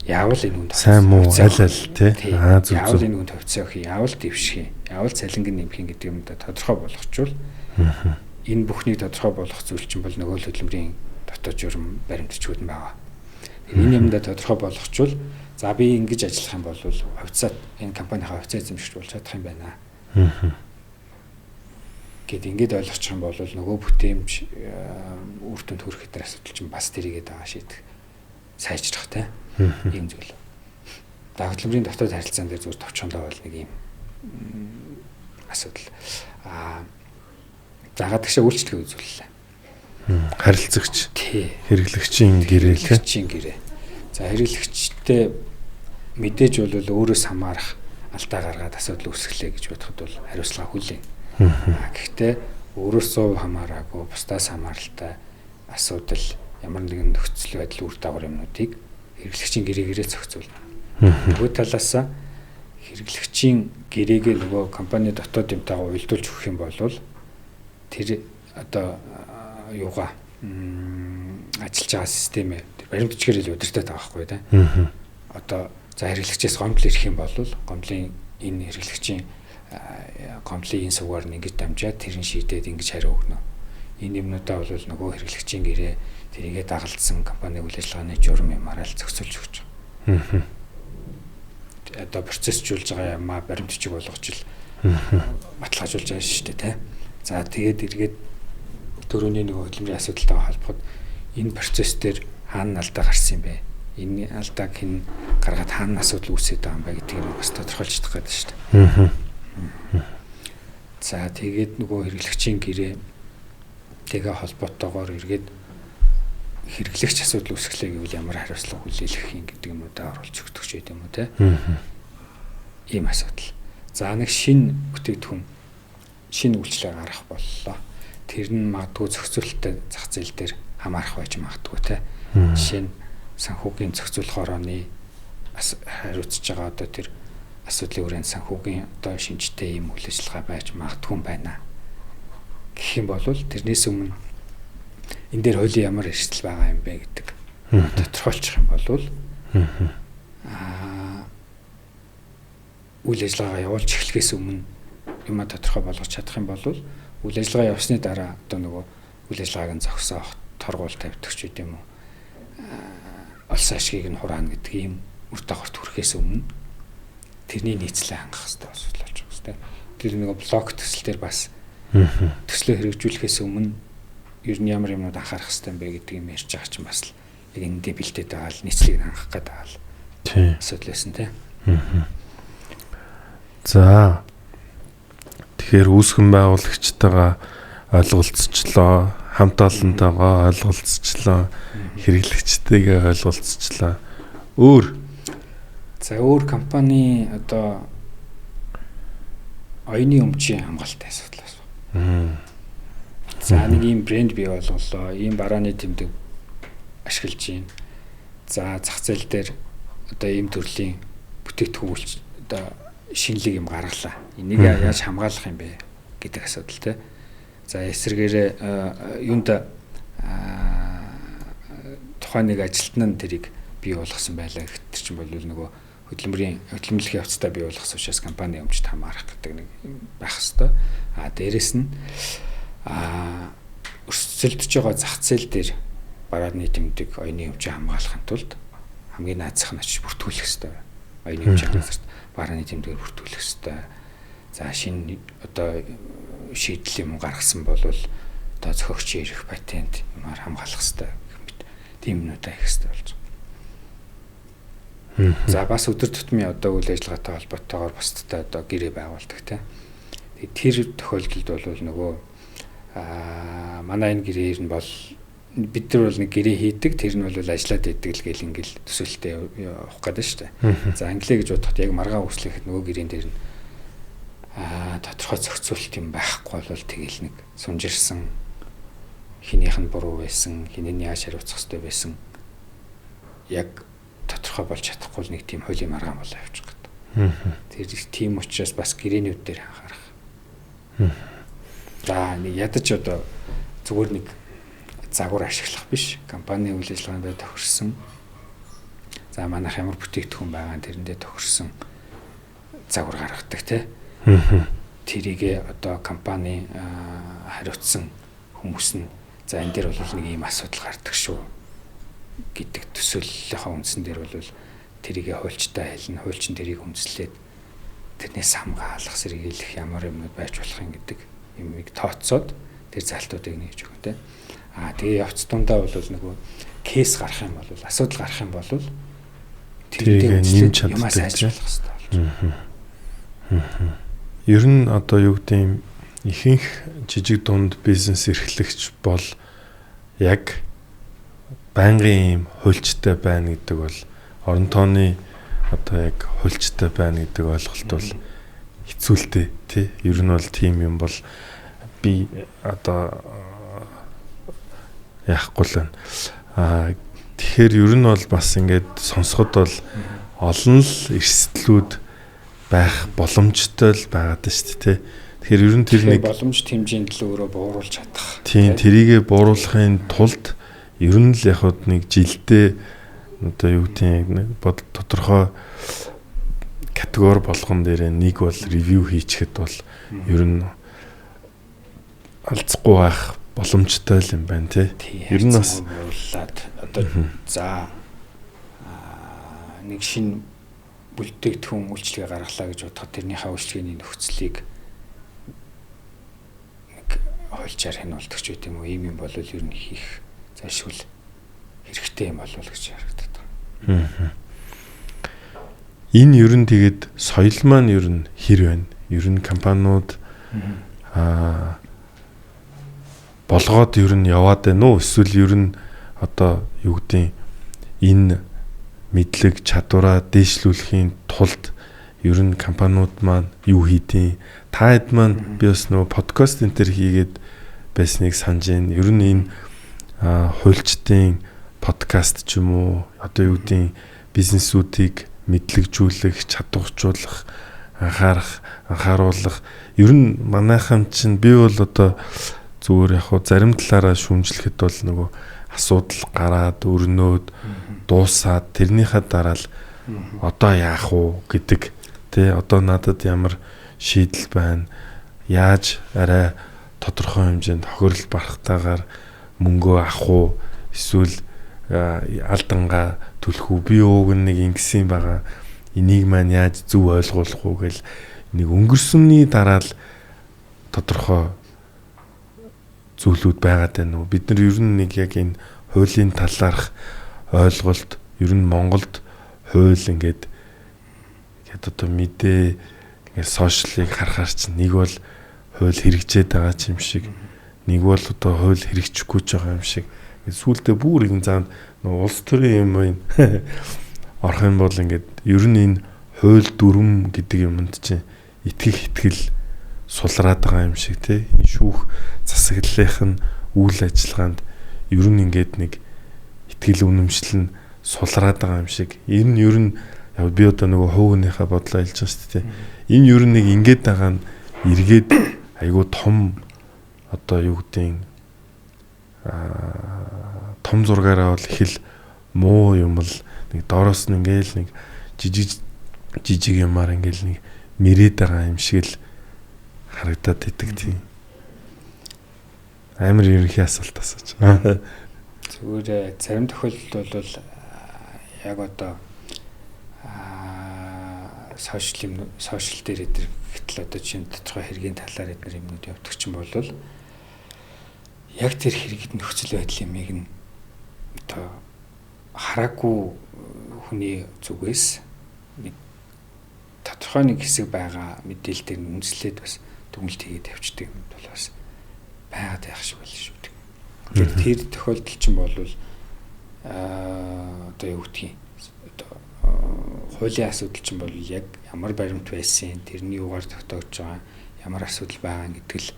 яавал энэ үнд сайн муу аль тий яавал энэ үнд хөвцөөх, яавал дэвших, яавал цалинг нь нэмэх гэдэг юм да тодорхой болгочвол энэ бүхнийг тодорхой болгох зүйл чинь бол нөгөө хөдөлмөрийн дотоод журам баримтчгууд нь байгаа. Энэ юмдаа тодорхой болгочвол за би ингэж ажиллах юм бол хувьцаа энэ компанийнхаа хувьцаа эзэмшиж болж чадах юм байна. Гэт ингэж ойлгочих юм бол нөгөө бүтээмж үр дүнд хүрэх гэдэг асуудал чинь бас тэрийгээд байгаа шийдэх сайжрах те ийм зүйл. Хөдөлмөрийн дотоод харилцаан дээр зүгээр товчхондоо бол нэг ийм асуудал. Загадагшаа үйлчлэгээ үзүүллээ. Харилцагч. Хэрэглэгчийн гэрээ. Хэрэглэгчийн гэрээ. За хэрэглэгчтэй мэдээж бол өөрөөс хамаарах алдаа гаргаад асуудал үүсгэлээ гэж бодоход бол хариуцлага хүлээн. Гэхдээ өөрөөсөө хамаараагүй бусдаас хамааралтай асуудал ямар нэгэн нөхцөл байдал үр дагавар юмнуудыг хэрэглэгчийн гэрээгээр зохицуулна. Нөгөө талаасаа хэрэглэгчийн гэрээгээ нөгөө компани дотоод юмтайгаа уялдуулж өгөх юм бол тэр одоо юугаа ажиллаж байгаа системээ баримтчгээр л удирдах байгаа байхгүй да. Одоо за хэрэглэгчээс гомдол ирэх юм бол гомдлын энэ хэрэглэгчийн гомдлын энэ сугаар нь ингэж дамжаад тэрэн шийдээд ингэж хариу өгнө. Энэ юмнуудаа бол нөгөө хэрэглэгчийн гэрээ тэрийгээ дагалдсан компани үйл ажиллагааны журам юмараа л зохицуулж өгч байгаа. Одоо процессжуулж байгаа юм баримтчиг болгож л баталгаажуулж байгаа шүү дээ тий. За тэгээд эргээд төрөний нөгөө хөдөлмөрийн асуудалтайгаа холбоход энэ процесс дээр хаана алдаа гарсан юм бэ? Энэ алдааг хэн гаргаад хаана асуудал үүсээд байгаа юм бэ гэдгийг бас тодорхойлж чадах гэдэг шүү дээ. За тэгээд нөгөө хэрэглэгчийн гэрээ тэгээ холбоотойгоор эргээд хэрэглэгч асуудал үүсгэлээ гэвэл ямар хариуцлага хүлээх юм гэдэг юмудаа оруулж өгдөг ч юм уу те. Ийм асуудал. За нэг шинэ бүтээгдэхүүн шинэ үйлчлэг гаргах боллоо. Тэр нь магадгүй зохицуулалттай зах зээл дээр хамаарах байж магадгүй те. Жишээ нь санхүүгийн зохицуулах орооны хариуцж байгаа одоо тэр асуудлын хүрээнд санхүүгийн одоо шинжтэй ийм үйл ажиллагаа байж магадгүй байна. Гэх юм бол тэрнээс өмнө энэ дээр хуулийн ямар эрсдэл байгаа юм бэ гэдэг тодорхойлчих юм бол үйл ажиллагаа явуулж эхлэхээс өмнө юм тодорхой болгож чадах юм бол үйл ажиллагаа явсны дараа одоо нөгөө үйл ажиллагааг нь зогсоох торгуул тавьдаг ч гэдэм үү олсон ашгийг нь хураана гэдэг ийм үр дагаварт хүрэхээс өмнө тэрний нийцлээ хангах хэрэгтэй асуудал болж байгаа юм. Тэр нөгөө блок төсөл дээр бас төслөө хэрэгжүүлэхээс өмнө ер нь ямар юмнууд анхаарах хэрэгтэй юм бэ гэдэг юм ярьж байгаа чинь бас л яг эндээ бэлдээд байгаа л нийцлийг хангах гэдэг байгаа л асуудал байсан тийм. За тэгэхээр үүсгэн байгуулагчтайгаа ойлголцчлоо, хамт олонтойгоо ойлголцчлоо, хэрэглэгчтэйгээ ойлголцчлоо. Өөр компани одоо оюуны өмчийн хамгаалалтын асуудал байна. За нэг ийм брэнд бий болголоо, ийм барааны тэмдэг ашиглаж байна. За зах зээл дээр одоо ийм төрлийн бүтээгдэхүүн одоо шинэлэг юм гаргалаа. Энийг яаж хамгаалах юм бэ гэдэг асуудал те. За эсвэргээрээ юунд тухайн нэг ажилтнаа тэрийг бий болгосон байлаа гэхтэр чинь бол нөгөө хөдөлмөрлөхийн явцдаа бий болгосон учраас компани өмчт хамаарах гэдэг нэг байх хэвээр. Дээрэс нь өрсөлдөж байгаа зах зээл дээр бараад нийтэмдэг оюуны хэмжээ хамгаалахын тулд хамгийн наацх нь очиж бүртгүүлэх хэрэгтэй. Оюуны хэмжээ газарт бараа нийтэмдгээр бүртгүүлэх хэрэгтэй. За шинэ одоо шийдэл юм гаргасан бол одоо зохиогчийн эрх патент юмар хамгаалах хэрэгтэй гэмэд тийм юмнуудаа их хэрэгтэй болж байгаа. За бас өдөр тутмын одоо үйл ажиллагаатай холбоотойгоор бусдтай одоо гэрээ байгуулдаг тийм. Тэр тохиолдолд бол нөгөө манай энэ гэрээр нь бол бид нар бол нэг гэрээ хийдэг, тэр нь бол ажиллаад идэг л гэл ингээл төсөөлтөй явах гэдэг шүү дээ. За англиа гэж бодоход яг маргаан үүслэхэд нөгөө гэрийн дээр нь тодорхой зохицуулт юм байхгүй бол тэгэл нэг сунжирсан хинийх нь буруу байсан, хинээ нь яаж хариуцах ёстой байсан яг тодорхой болж чадахгүй нэг тийм хуулийн маргаан болоо явчих гэдэг. Тэр тийм учраас бас гэрээнүүд дээр анхаарах. За нэг ядаж одоо зүгээр нэг загвар ашиглах биш, компани үйл ажиллагаанд тохирсон. За манайх ямар бүтээгдэхүүн байгаа тэрэндээ тохирсон загвар гаргадаг тий. Тэрийгэ одоо компани хариуцсан хүмүүс нь за энэ дээр бол нэг ийм асуудал гардаг шүү гэдэг төсөөллийнхаа үндсэн дээр бол тэрийгэ хуульчтай хэлнэ, хуульчин тэрийг үндэслээд тэрнээс хамгаалах, сэргийлэх ямар юмнууд байж болох юм гэдэг юмыг тооцоод тэр залтуудыг нээж өгнө тэ. Тэгээ явц дундаа бол нөгөө кейс гарах юм бол асуудал гарах юм бол тэрийг нэмж чаддаг ажиглах хэрэгтэй болж. Ер нь одоо юу гэдэг юм ихэнх жижиг дунд бизнес эрхлэгч бол яг байнгын юм хуульчтай байна гэдэг бол орон тооны одоо яг хуульчтай байна гэдэг ойлголт бол хэцүүлтэй тий. Ер нь бол тийм юм бол би одоо яахгүй л байна. Тэгэхээр ер нь бол бас ингээд сонсоход бол олон л эрсдлүүд байх боломжтой л байгаад шүү дээ тий. Тэгэхээр ер нь тэр нэг боломж хэмжээнд л өөрөө бууруулж чадах. Тийм тэрийгэ бууруулахын тулд ер нь л яг нэг жилдээ одоо юу гэдэг нь тодорхой категори болгон дээр нэг бол ревю хийчихэд бол ер нь алцахгүй байх боломжтой л юм байна тий. Ер нь бас одоо за нэг шинэ бүтээгдэхүүн үйлчлэгээ гаргалаа гэж бодоход тэрнийхээ үйлчлэгээний нөхцөлийг нэг хойлчаар хянуулдаг ч үгүй юм уу, ийм юм бол ер нь хийх зайлшгүй хэрэгтэй юм болов гэж харагдаад байна. Энэ ер нь тэгээд соёл маань ер нь хэр байна? Ер нь компаниуд болгоод ер нь яваад байна уу? Эсвэл ер нь одоо юу гэдэг энэ мэдлэг чадвараа дээшлүүлэхийн тулд ер нь компаниуд маань юу хийдیں۔ Та хэд маань би бас нөгөө подкаст энэ төр хийгээд байсныг санаж байна. Ер нь энэ хуульчдын подкаст ч юм уу одоо юу гэдэг бизнесүүдийг мэдлэгжүүлэх, чадваржуулах, анхааруулах ер нь манайхан чинь би бол одоо зүгээр яг зарим талаараа шүүмжлэхэд бол нөгөө асуудал гараад өрнөөд дуусаад тэрнийхээ дараа л одоо яах вэ гэдэг тий одоо надад ямар шийдэл байна, яаж арай тодорхой хэмжээнд хохирол барахтаагаар мөнгөө авах уу, эсвэл алдангаа төлөх үү, би ууг нэг ингэсэн байгаа, энийг маань яаж зөв ойлгуулах уу гэл нэг өнгөрсөний дараа л тодорхой зүйлүүд байгаад байна уу. Бид нар ер нь нэг яг энэ хуулийн талаарх ойлголт ер нь Монголд хууль ингээд одоо мэдээ ингээд сошиалыг харахаар чинь нэг бол хууль хэрэгжээд байгаа юм шиг, нэг бол одоо хууль хэрэгжихгүй ч байгаа юм шиг. Сүүлдээ бүр их заанд улс төрийн юм орох юм бол ингээд ер нь энэ хууль дүрм гэдэг юмд чинь итгэл сулраад байгаа юм шиг тий. Энэ шүүх засаглалынх нь үйл ажиллагаанд ер нь ингээд нэг итгэл үнэмшил нь сулраад байгаа юм шиг. Энэ ер нь яг би одоо нөгөө хувийнхаа бодлоо хэлж байгаа шүү дээ. Энэ ер нь нэг ингээд байгаа нь эргээд айгүй том одоо юу гэдгийг том зургаараа бол их л муу юм л нэг доороос нь ингээл нэг жижиг юмар ингээл нэг мэрээд байгаа юм шиг л харагдаад идэг тийм. Амар ерөнхий асуулт асууж. Зүгээр зарим тохиолдолд бол яг одоо сошиал дээр эдгээр гэтэл одоо чинь тодорхой хэргийн талаар эдгээр юмнууд явдаг ч юм бол яг тэр хэрэгэд нөхцөл байдлын миг нь одоо хараагүй хүний зүгээс нэг тодорхой нэг хэсэг байгаа мэдээлэл дээр үндэслээд бас дүгнэлт хийгээд явчихдаг юм бол бас байгаад байх шиг байл шүү дээ. Тэгэхээр тэр тохиолдол чинь бол одоо юу гэдгийг одоо хуулийн асуудал чинь бол яг ямар баримт байсан, тэрний юугаар тогтоогдож байгаа, ямар асуудал байгаа гэдэг л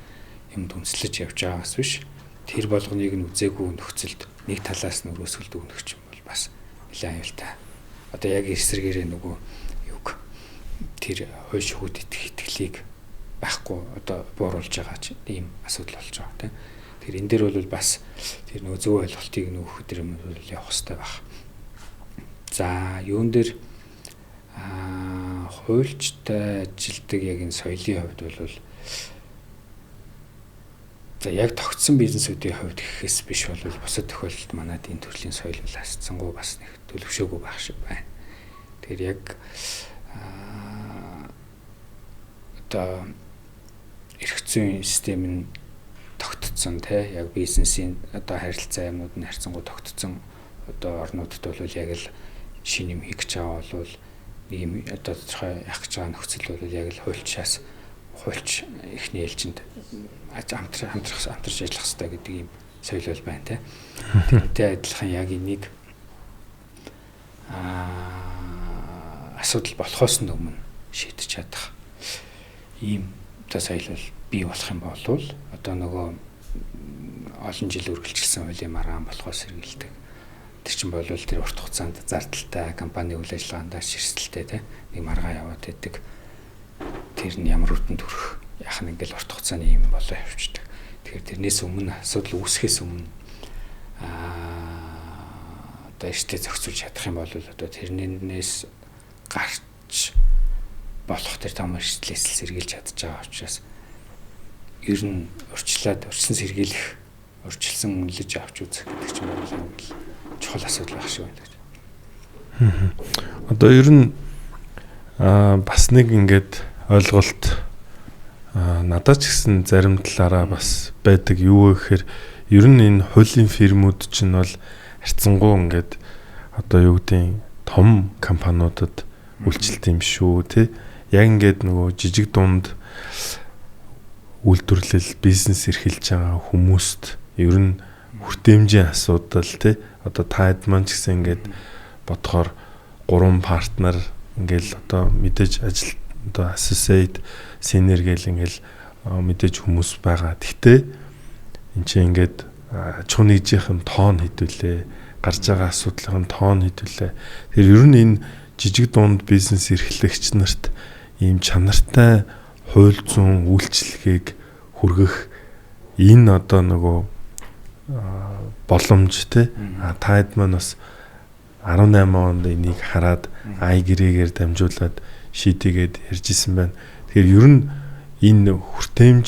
юмд үндэслэж явж байгаас биш. Тэр болгоныг нь үзээгүй нөхцөлд нэг талаас нь өрөөсгөл дүгнэх юм бол бас нэлээд аюултай. Одоо яг эсрэгээрээ нөгөө юг тэр хууль шүүхэд итгэлийг байхгүй одоо бууруулж байгаа чинь ийм асуудал болж байгаа тийм. Тэр энэ дээр бол бас тэр нөгөө зөв ойлголтыг нөхөх өдөр юм бол явах хэрэгтэй байна. За юун дээр хуульчтай ажилтдаг яг энэ соёлын хувьд бол за яг тогтсон бизнесүүдийн хувьд гэхээс биш бол бусад тохиолдолд манайд энэ төрлийн соёл бол хасцсангүй бас нэг төлөвшөөгүй байх шиг байна. Тэгэхээр яг одоо эрх зүйн систем нь тогтцсон тий яг бизнесийн одоо харилцаа юмнууд нь харьцангуй тогтцсон одоо орнуудад бол яг л шинэ юм хийх гэж байгаа бол нэг юм одоо тодорхой явах гэж байгаа нөхцөл бол яг л хуульч ихний ээлжинд хамтрах хамтарч ажиллах хэрэгтэй гэдэг юм соёл бол байна тий. Тэрнтэй адилхан яг энийг асуудал болохоос өмнө шийдэж чадах ийм одоо соёл бол бий болох юм бол одоо нөгөө олон жил үргэлжилсэн хуулийн маргаан болохоос сэргийлдэг. Тэр чинь бол тэр урт хугацаанд зардалтай компани үйл ажиллагаанд ширсэлтэй тий нэг маргаан яваад байдаг. Тэр нь ямар үтэн төрөх яах нь ингээл урт хугацааны юм болоо явчихдаг. Тэгэхээр тэрнээс өмнө асуудал үүсгэхээс өмнө одоо ихтэй зохицуулж чадах юм бол одоо тэрнээс гарч болох тэр том эрсдлээс сэргийлж чадж байгаа учраас ер нь урьдчилан сэргийлэх, урьдчилсан үнэлж авч үзэх гэдэг чинь бол чухал асуудал байх шиг байна. Одоо ер нь бас нэг ингээд ойлголт надад ч гэсэн зарим талаараа бас байдаг юу гэхээр ер нь энэ хуулийн фирмүүд чинь бол харьцангуй ингээд одоо юу гэдэг том компаниудад үйлчлэлт юм шүү тий. Яг ингээд нөгөө жижиг дунд үйлдвэрлэл бизнес эрхэлж байгаа хүмүүст ер нь хүртээмжийн асуудал тий одоо таад маань ч гэсэн ингээд бодохоор 3 партнер ингээл одоо мэдээж ажил одоо associate senior гэл ингээл мэдээж хүмүүс байгаа. Гэхдээ эн чинь ингээд чухал нэгжийнхэн тоон хэдүүлээ, гарч байгаа асуудлын тоон хэдүүлээ. Тэгэхээр ер нь энэ жижиг дунд бизнес эрхлэгч нарт ийм чанартай хууль зүйн үйлчлэгийг хүргэх энэ одоо нөгөө боломж те таад маань бас 18 онд энийг хараад ай гэрээгээр дамжуулаад шийдээгээд ярьж исэн байна. Тэгэхээр ер нь энэ хүртээмж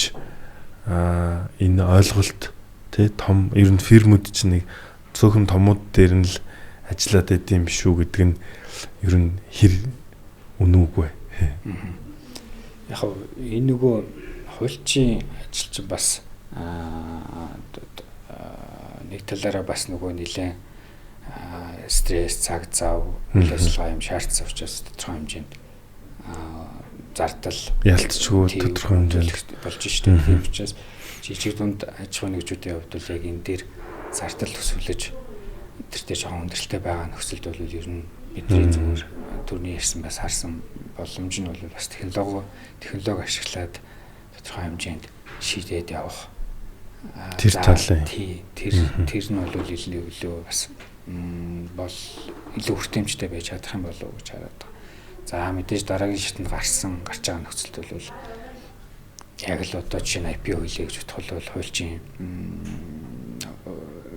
энэ ойлголт те том ер нь фирмүүд чинь нэг цөөхөн томууд дээр нь л ажиллаад байд юм шүү гэдэг нь ер нь хэр үнүүгүй. Яг энэ нөгөө хуульчийн ажил чинь бас нэг талаараа бас нөгөө нэлээд стресс, цаг зав, үйл ажиллагаа юм шаардсан учраас тодорхой хэмжээнд зардал ялцчгүй тодорхой хэмжээнд болж штеп. Тийм учраас жижиг дунд аж ахуйн нэгжүүдийн хувьд бол яг энэ дээр зардал төсвөлж тэртээ жоохон хүндрэлтэй байгаа нөхцөлд бол ер нь бидний зүгээр түрний ярьсан бас харсан боломж нь бол бас технологи ашиглаад тодорхой хэмжээнд шийдээд явах тэр талын тэр нь бол илүү бас бол илүү хүртээмжтэй байж чадах юм болов уу гэж хараад байна. За мэдээж дараагийн шатнд гарч байгаа нөхцөлд бол яг л одоо жишээ нь IPO хөлөө гэж бодох бол хуульчийн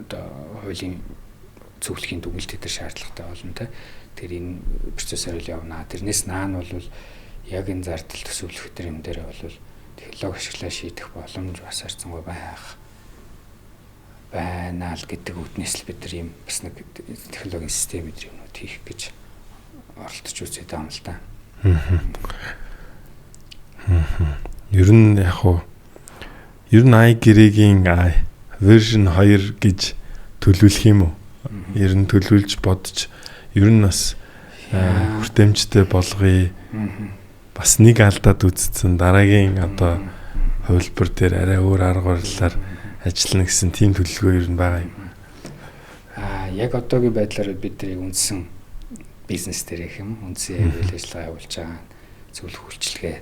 одоо хуулийн зөвлөхийн дүгнэлт дээр шаардлагатай болно те. Тэр энэ процессор л явна. Тэрнээс наан бол яг энэ зардал төсөвлөх төр юм дээр бол технологи ашиглаа шийдэх боломж бас харьцангуй байна л гэдэг үднээс л бид нар юм бас нэг технологийн систем өдр юмнууд хийх гэж оролдож үзээд байгаа юм л да. Ер нь i-Grig-ийн version 2 гэж төлөвлөх юм уу? Ер нь төлөвлөж бодож ер нь бас хүртээмжтэй болгоё. Бас нэг алдаад үзсэн дараагийн одоо хувилбар дээр арай өөр арга барилаар ажиллана гэсэн тийм төлөвлөгөө ер нь байгаа юм. Яг одоогийн байдлаар бид нарыг үндсэн бизнес дээр их юм үндсэн үйл ажиллагаа явуулж байгаа зөвлөх үйлчилгээ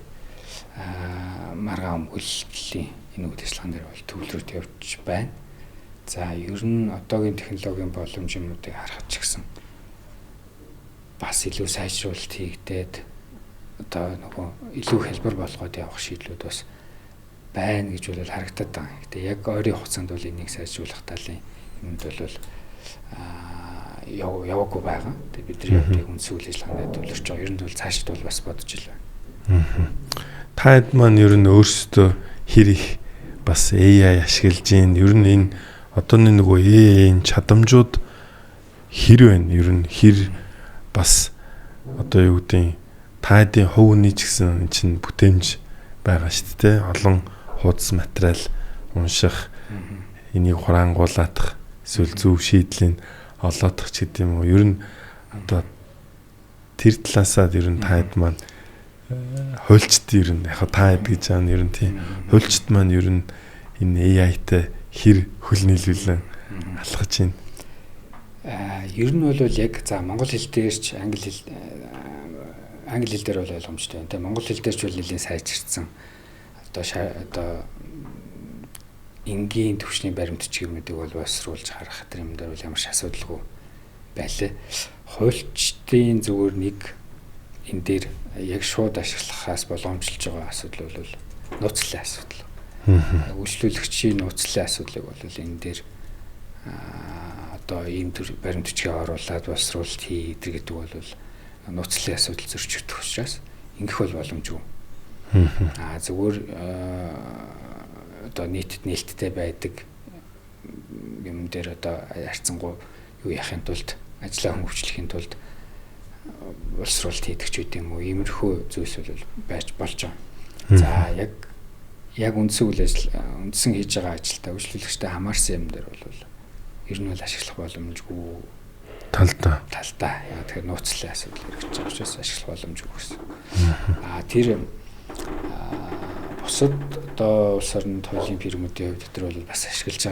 маргаан хөлтлийн энэ үйл ажиллагаан дээр бол төвлөрөд явж байна. За ер нь одоогийн технологийн боломж юмнуудыг харахад ч гэсэн бас илүү сайжруулалт хийгдээд одоо нөгөө илүү хэлбэр болгоод явах шийдлүүд бас байна гэж бол харагдаад байгаа. Гэтэ яг ойрын хугацаанд бол энийг сайжруулах талын юмд бол яваагүй байгаа. Тэгээ бид нар яг үндсэн үйл ажиллагаанд төлөвлөж байгаа. Ер нь бол цаашд бол бас бодож ил байна. Та хэд маань ер нь өөрсдөө хэр их бас AI ашиглаж гин ер нь энэ одооны нөгөө AI-ийн чадамжууд хэр байна? Ер нь хэр бас одоо юу гэдэг таадын хувь хүний ч гэсэн чинь бүтээмж байгаа шүү дээ. Олон хуудас материал унших, энийг хураангуулах, эсвэл зөв шийдлийн олоодох ч гэдэг юм уу. Ер нь одоо тэр талаасаа ер нь таад маань хуульчд ер нь яг таад гэж байгаа нь ер нь тийм хуульчд маань ер нь энэ AI-тай хэр хөл нийлүүлэн алхаж байна. Ер нь бол яг за монгол хэл дээрч англи хэл дээр бол ойлгомжтой байна. Монгол хэл дээрч бол нэлээд сайжирсан. Одоо энгийн төвчний баримтчиг юмнуудыг бол боловсруулж харах тэр юм дээр бол ямар ч асуудалгүй байлаа. Хуульчдын зүгээр нэг энэ дээр яг шууд ашиглахаас боломжлж байгаа асуудал бол нууцлалын асуудал. Үйлчлүүлэгчийн нууцлалын асуудлыг бол энэ дээр одоо ийм төр баримтчгийг оруулаад боловсруулалт хийдэг гэдэг бол нууцлалын асуудал зөрчигдөх учраас ингэх бол боломжгүй. Зүгээр одоо нийтэд нээлттэй байдаг юм дээр одоо харьцангуй юу яхахын тулд ажлаа хөнгөвчлөхийн тулд боловсруулалт хийдэг ч үгүй юм уу иймэрхүү зүйлс бол байж болж байгаа. За яг үндсэн үйл ажиллагаа үндсэн хийж байгаа ажилдаа үйлчлүүлэгчтэй хамаарсан юм дээр бол ер нь бол ашиглах боломжгүй талдаа. Яа тэгэхээр нууцлалын асуудал хэрэгжиж байгаа учраас ашиглах боломжгүй гэсэн. Тэр бусад одоо улс орны хуулийн фирмүүдийн хувьд тэр бол бас ашиглаж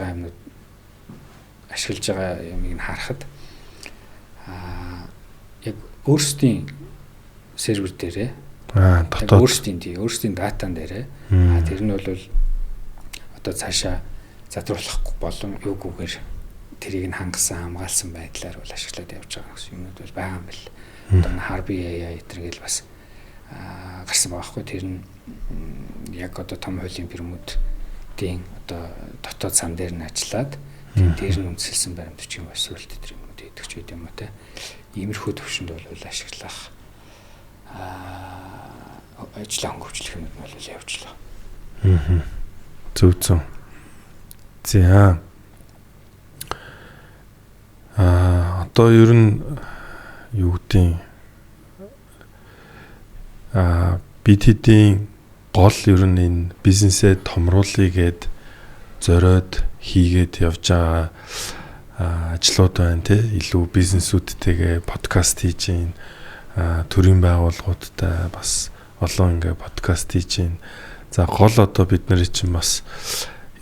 байгаа юмыг харахад яг өөрсдийн сервер дээрээ дотоод өөрсдийн датан дээрээ тэр нь бол одоо цаашаа задруулахгүй болон юугүйгээр тэрийг нь хангасан хамгаалсан байдлаар бол ашиглаад явж байгаа гэсэн юмнууд бол байгаа юм байна. Одоо Harvey AI тэргээл бас гарсан байхгүй. Тэр нь яг одоо том хуулийн фирмүүдийн одоо дотоод сан дээр нь ажиллаад дээр нь үндэслэсэн баримтчгийн боловсруулалт тэр юмнууд хийдэг ч үгүй юм уу те. Иймэрхүү төвшөнд бол ашиглах ажлаа хөнгөвчлөх юм бол явуулж байгаа. Зөв. За. Одоо ер нь юу гэдэг бид хэдийн гол ер нь энэ бизнесээ томруулъя гэд зориод хийгээд явж байгаа ажлууд байна те. Илүү бизнесүүдтэйгээ подкаст хийж гин төрийн байгууллагуудтай бас олон ингээ подкаст хийж гин. За гол одоо бид нар чинь бас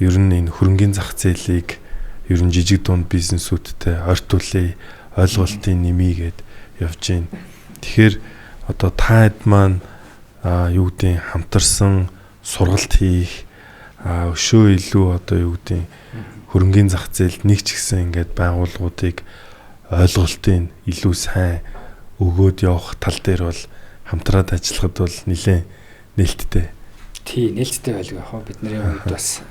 ер нь энэ хөрөнгөний зах зээлийг ер нь жижиг дунд бизнесүүдтэй ойртуулъя, ойлголтын нэмийгээд явж гин. Тэгэхээр одоо та хэд маань юу гэдэг хамтарсан сургалт хийх өшөө илүү одоо юу гэдэг хөрөнгөний зах зээлд нэг ч гэсэн ингээд байгууллагуудыг ойлголтын илүү сайн өгөөд явах тал дээр бол хамтраад ажиллахад бол нэлээд нээлттэй. Тий, нээлттэй байлгүй яг бидний хувьд бас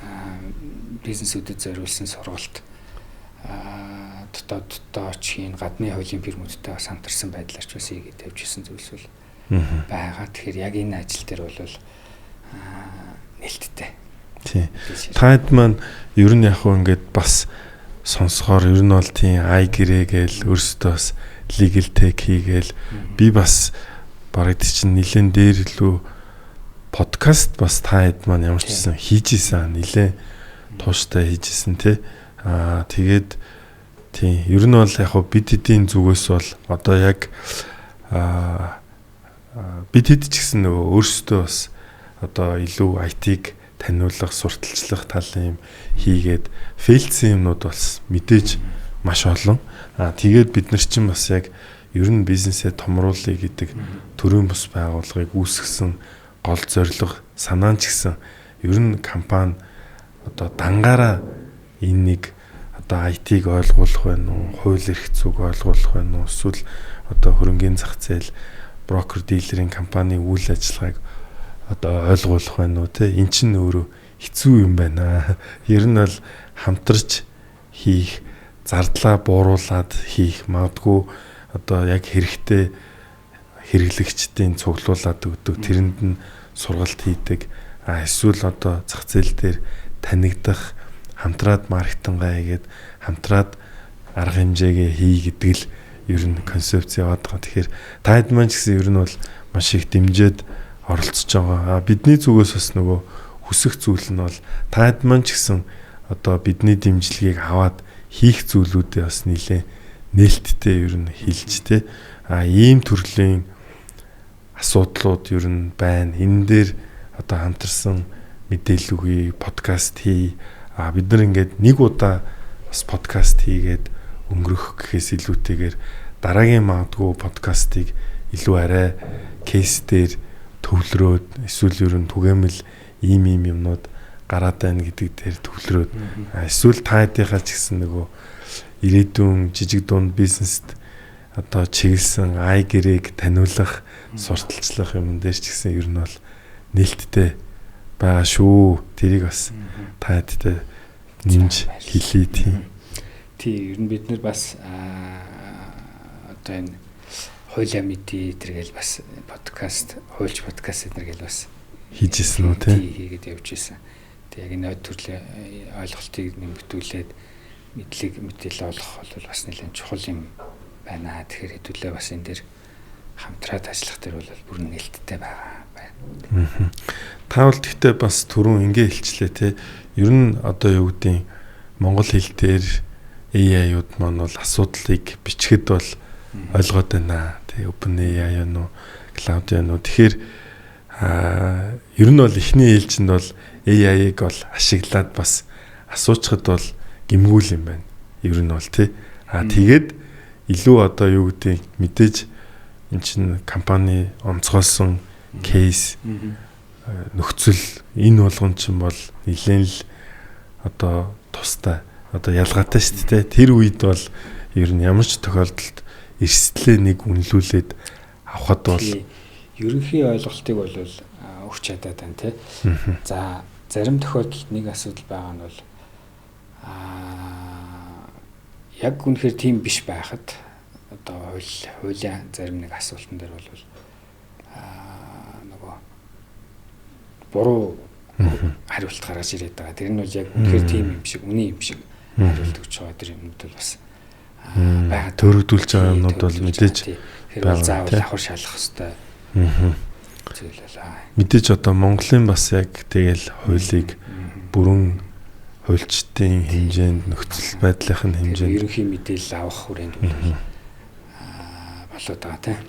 бизнесүүдэд зориулсан сургалт дотоодчхийн гадны хуулийн фирмүүдтэй бас хамтарсан байдлаарч бас ийгээд тавьжсэн зүйлс бол байгаа. Тэгэхээр яг энэ ажил дээр бол нээлттэй. Тий. Таад маань ер нь яг хөө ингээд бас сонсохоор ер нь бол тийм ай гэрээ гээл өөрсдөө бас legal tech хийгээл би бас бараг чинь нэлээд дээр илүү подкаст бас таад маань ямар ч гэсэн хийжсэн нэлээд тууштай хийжсэн тий. Тэгээд тийм ер нь бол яг хөө бид хэдийн зүгээс бол одоо яг бид хэд ч гэсэн нөгөө өөрсдөө бас одоо илүү IT-г таниулах, сурталчлах талын юм хийгээд фейлдсэн юмнууд бас мэдээж маш олон. Тэгээд бид нар чинь бас яг ер нь бизнесээ томруулъя гэдэг төрийн бус байгууллагыг үүсгэсэн гол зорилго санаа ч гэсэн ер нь компани одоо дангаараа энэнийг одоо IT-г ойлгуулах байна уу, хууль эрх зүйг ойлгуулах байна уу, эсвэл одоо хөрөнгөний зах зээл брокер дилерийн компани үйл ажиллагааг одоо ойлгуулах байна уу те эн чинь өөрөө хэцүү юм байна. Ер нь бол хамтарч хийх, зардлаа бууруулад хийх магадгүй одоо яг хэрэгтэй хэрэглэгчдийн цуглуулад өгдөг тэрэнд нь сургалт хийдэг. Эсвэл одоо зах зээл дээр танигдах, хамтраад маркетингаа хийгээд хамтраад арга хэмжээгээ хий гэдэг л ер нь концепц яваад байгаа. Тэгэхээр таад маань ч гэсэн ер нь бол маш их дэмжиж оролцож байгаа. Бидний зүгээс бас нөгөө хүсэх зүйл нь бол таад маань ч гэсэн одоо бидний дэмжлэгийг аваад хийх зүйлүүдээ бас нэлээд нээлттэй ер нь хэлж тэ. Ийм төрлийн асуудлууд ер нь байна. Энэ дээр одоо хамтарсан мэдээлэл өгье, подкаст хий. Бид нар ингээд нэг удаа бас подкаст хийгээд өнгөрөх гэхээс илүүтэйгээр дараагийн магадгүй подкастыг илүү арай кейс дээр төвлөрөөд эсвэл ер нь түгээмэл ийм юмнууд гараад байна гэдэг дээр төвлөрөөд эсвэл таадынхаа ч гэсэн нөгөө ирээдүйн жижиг дунд бизнест одоо чиглэсэн ай гэрээг таниулах, сурталчлах юм дээр ч гэсэн ер нь бол нээлттэй байгаа шүү. Тэрийг бас таадтай нэмж хэлээ тийм. Тий, ер нь бид нар бас одоо энэ хуулийн мэдээ тэргээл бас подкаст, хуульч подкаст эднэргээл бас хийжсэн үү тий хийгээд явж исэн. Тэг яг энэ төрлийн ойлголтыг нэмэгдүүлээд мэдээлэл олох бол бас нэлээд чухал юм байна. Тэгэхээр хэдүүлээ бас энэ дээр хамтраад ажиллах дээр бол бүр нээлттэй байгаа байна. Та бол гэхдээ бас түрүүн ингээ хэлчлээ тий. Ер нь одоо юу гэдэг монгол хэл дээр AI-юуд маань бол асуудлыг бичгэд бол ойлгоод байна. Тэг OpenAI юу, Cloud юу. Тэгэхээр ер нь бол эхний ээлжинд бол AI-г бол ашиглаад бас асуучхад бол гэмгүүл юм байна. Ер нь бол тий. Тэгээд илүү одоо юу гэдэг мэдээж эн чинь компани онцгойсон кейс нөхцөл энэ болгон чинь бол нэлээд л одоо тустай одоо ялгаатай шүү дээ. Тэр үед бол ер нь ямар ч тохиолдолд эрсдлээ нэг үнэлүүлээд авахд бол ерөнхий ойлголтыг бол өгч чадаад байна тий. За зарим тохиолдолд нэг асуудал байгаа нь бол яг үнэхээр тийм биш байхад одоо хуулийн зарим нэг асуултан дээр бол нөгөө буруу хариулт гаргаж ирээд байгаа. Тэр нь бол яг үнэхээр тийм юм шиг, үний юм шиг хариулт өгч байгаа тэр юмуд бол бас байгаа. Төрөгдүүлж байгаа юмнууд бол мэдээж байгаа. Заавал давхар шалах хэрэгтэй. Зүйл байлаа. Мэдээж одоо Монголын бас яг тэгэл хуулийг бүрэн хуульчдын хэмжээнд нөхцөл байдлын хэмжээнд ерөнхий мэдээлэл авах хүрээнд болоод байгаа тийм.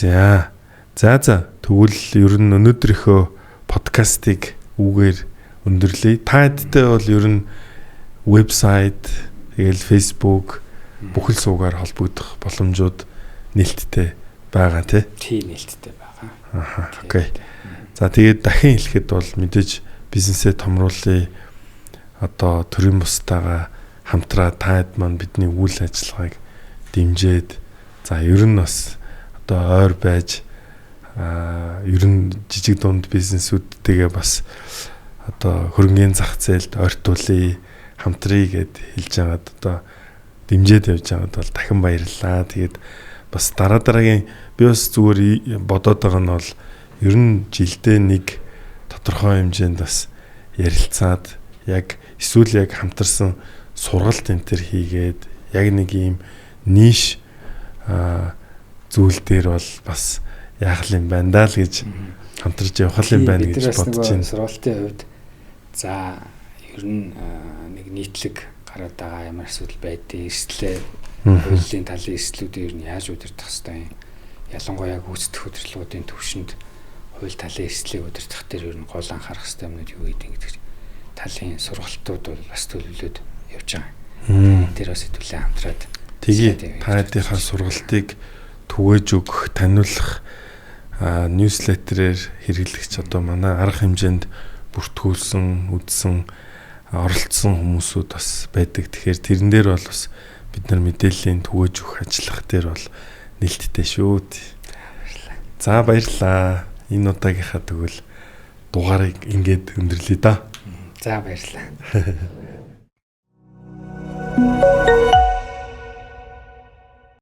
За тэгвэл ер нь өнөөдрийнхөө подкастыг үгээр өндөрлөе. Таадтай бол ер нь вебсайт, тэгэл Facebook бүхэл суугаар холбогдох боломжууд нээлттэй байгаа тийм нээлттэй байгаа. Окей. За тэгээд дахин хэлэхэд бол мэдээж бизнесээ томруулъя. Одоо төрийн бусдаагаа хамтраа таад маань бидний үйл ажиллагааг дэмжиж за ер нь бас одоо ойр байж ер нь жижиг дунд бизнесүүдтэйгээ бас одоо хөрөнгөний зах зээлд ойртуулъя, хамтрая гэд хэлж байгаад одоо дэмжиж явж байгаад бол дахин баярлалаа. Тэгээд бас дараагийн би бас зүгээр бодоод байгаа нь бол ер нь жилдээ нэг тодорхой хэмжээнд бас ярилцаад яг эсвэл яг хамтарсан сургалт энэ төр хийгээд яг нэг ийм ниш зүйл дээр бол бас яах юм байна даа л гэж хамтарч явах юм байна гэж бодож байна. Сургалтын хувьд за ер нь нэг нийтлэг гараад байгаа ямар асуудал байдгийг эрсдлээ хуулийн талын эрсдлүүдийг ер нь яаж удирдах хэвтэй юм. Ялангуяа гүйцэтгэх удирдлагуудын төвшөнд хууль талын эрсдлийг удирдах дээр ер нь гол анхаарах хэвтэй юмнууд юу гэдэг талын сургалтууд бол бас төлөвлөд явж байгаа. Тэр бас хэдүүлээ хамтраад тэгээ таадынхаа сургалтыг түгээж өгөх, таниулах ньюслетерээр хэрэглэгч одоо манай арга хэмжээнд бүртгүүлсэн, үзсэн, оролцсон хүмүүсүүд бас байдаг. Тэгэхээр тэрэн дээр бол бас бид нар мэдээллийн түгээж өгөх ажиллах дээр бол нэлттэй шүү. За баярлалаа. Энэ удаагийнхаа тэгвэл дугаарыг ингээд өндөрлөе да. За баярлалаа.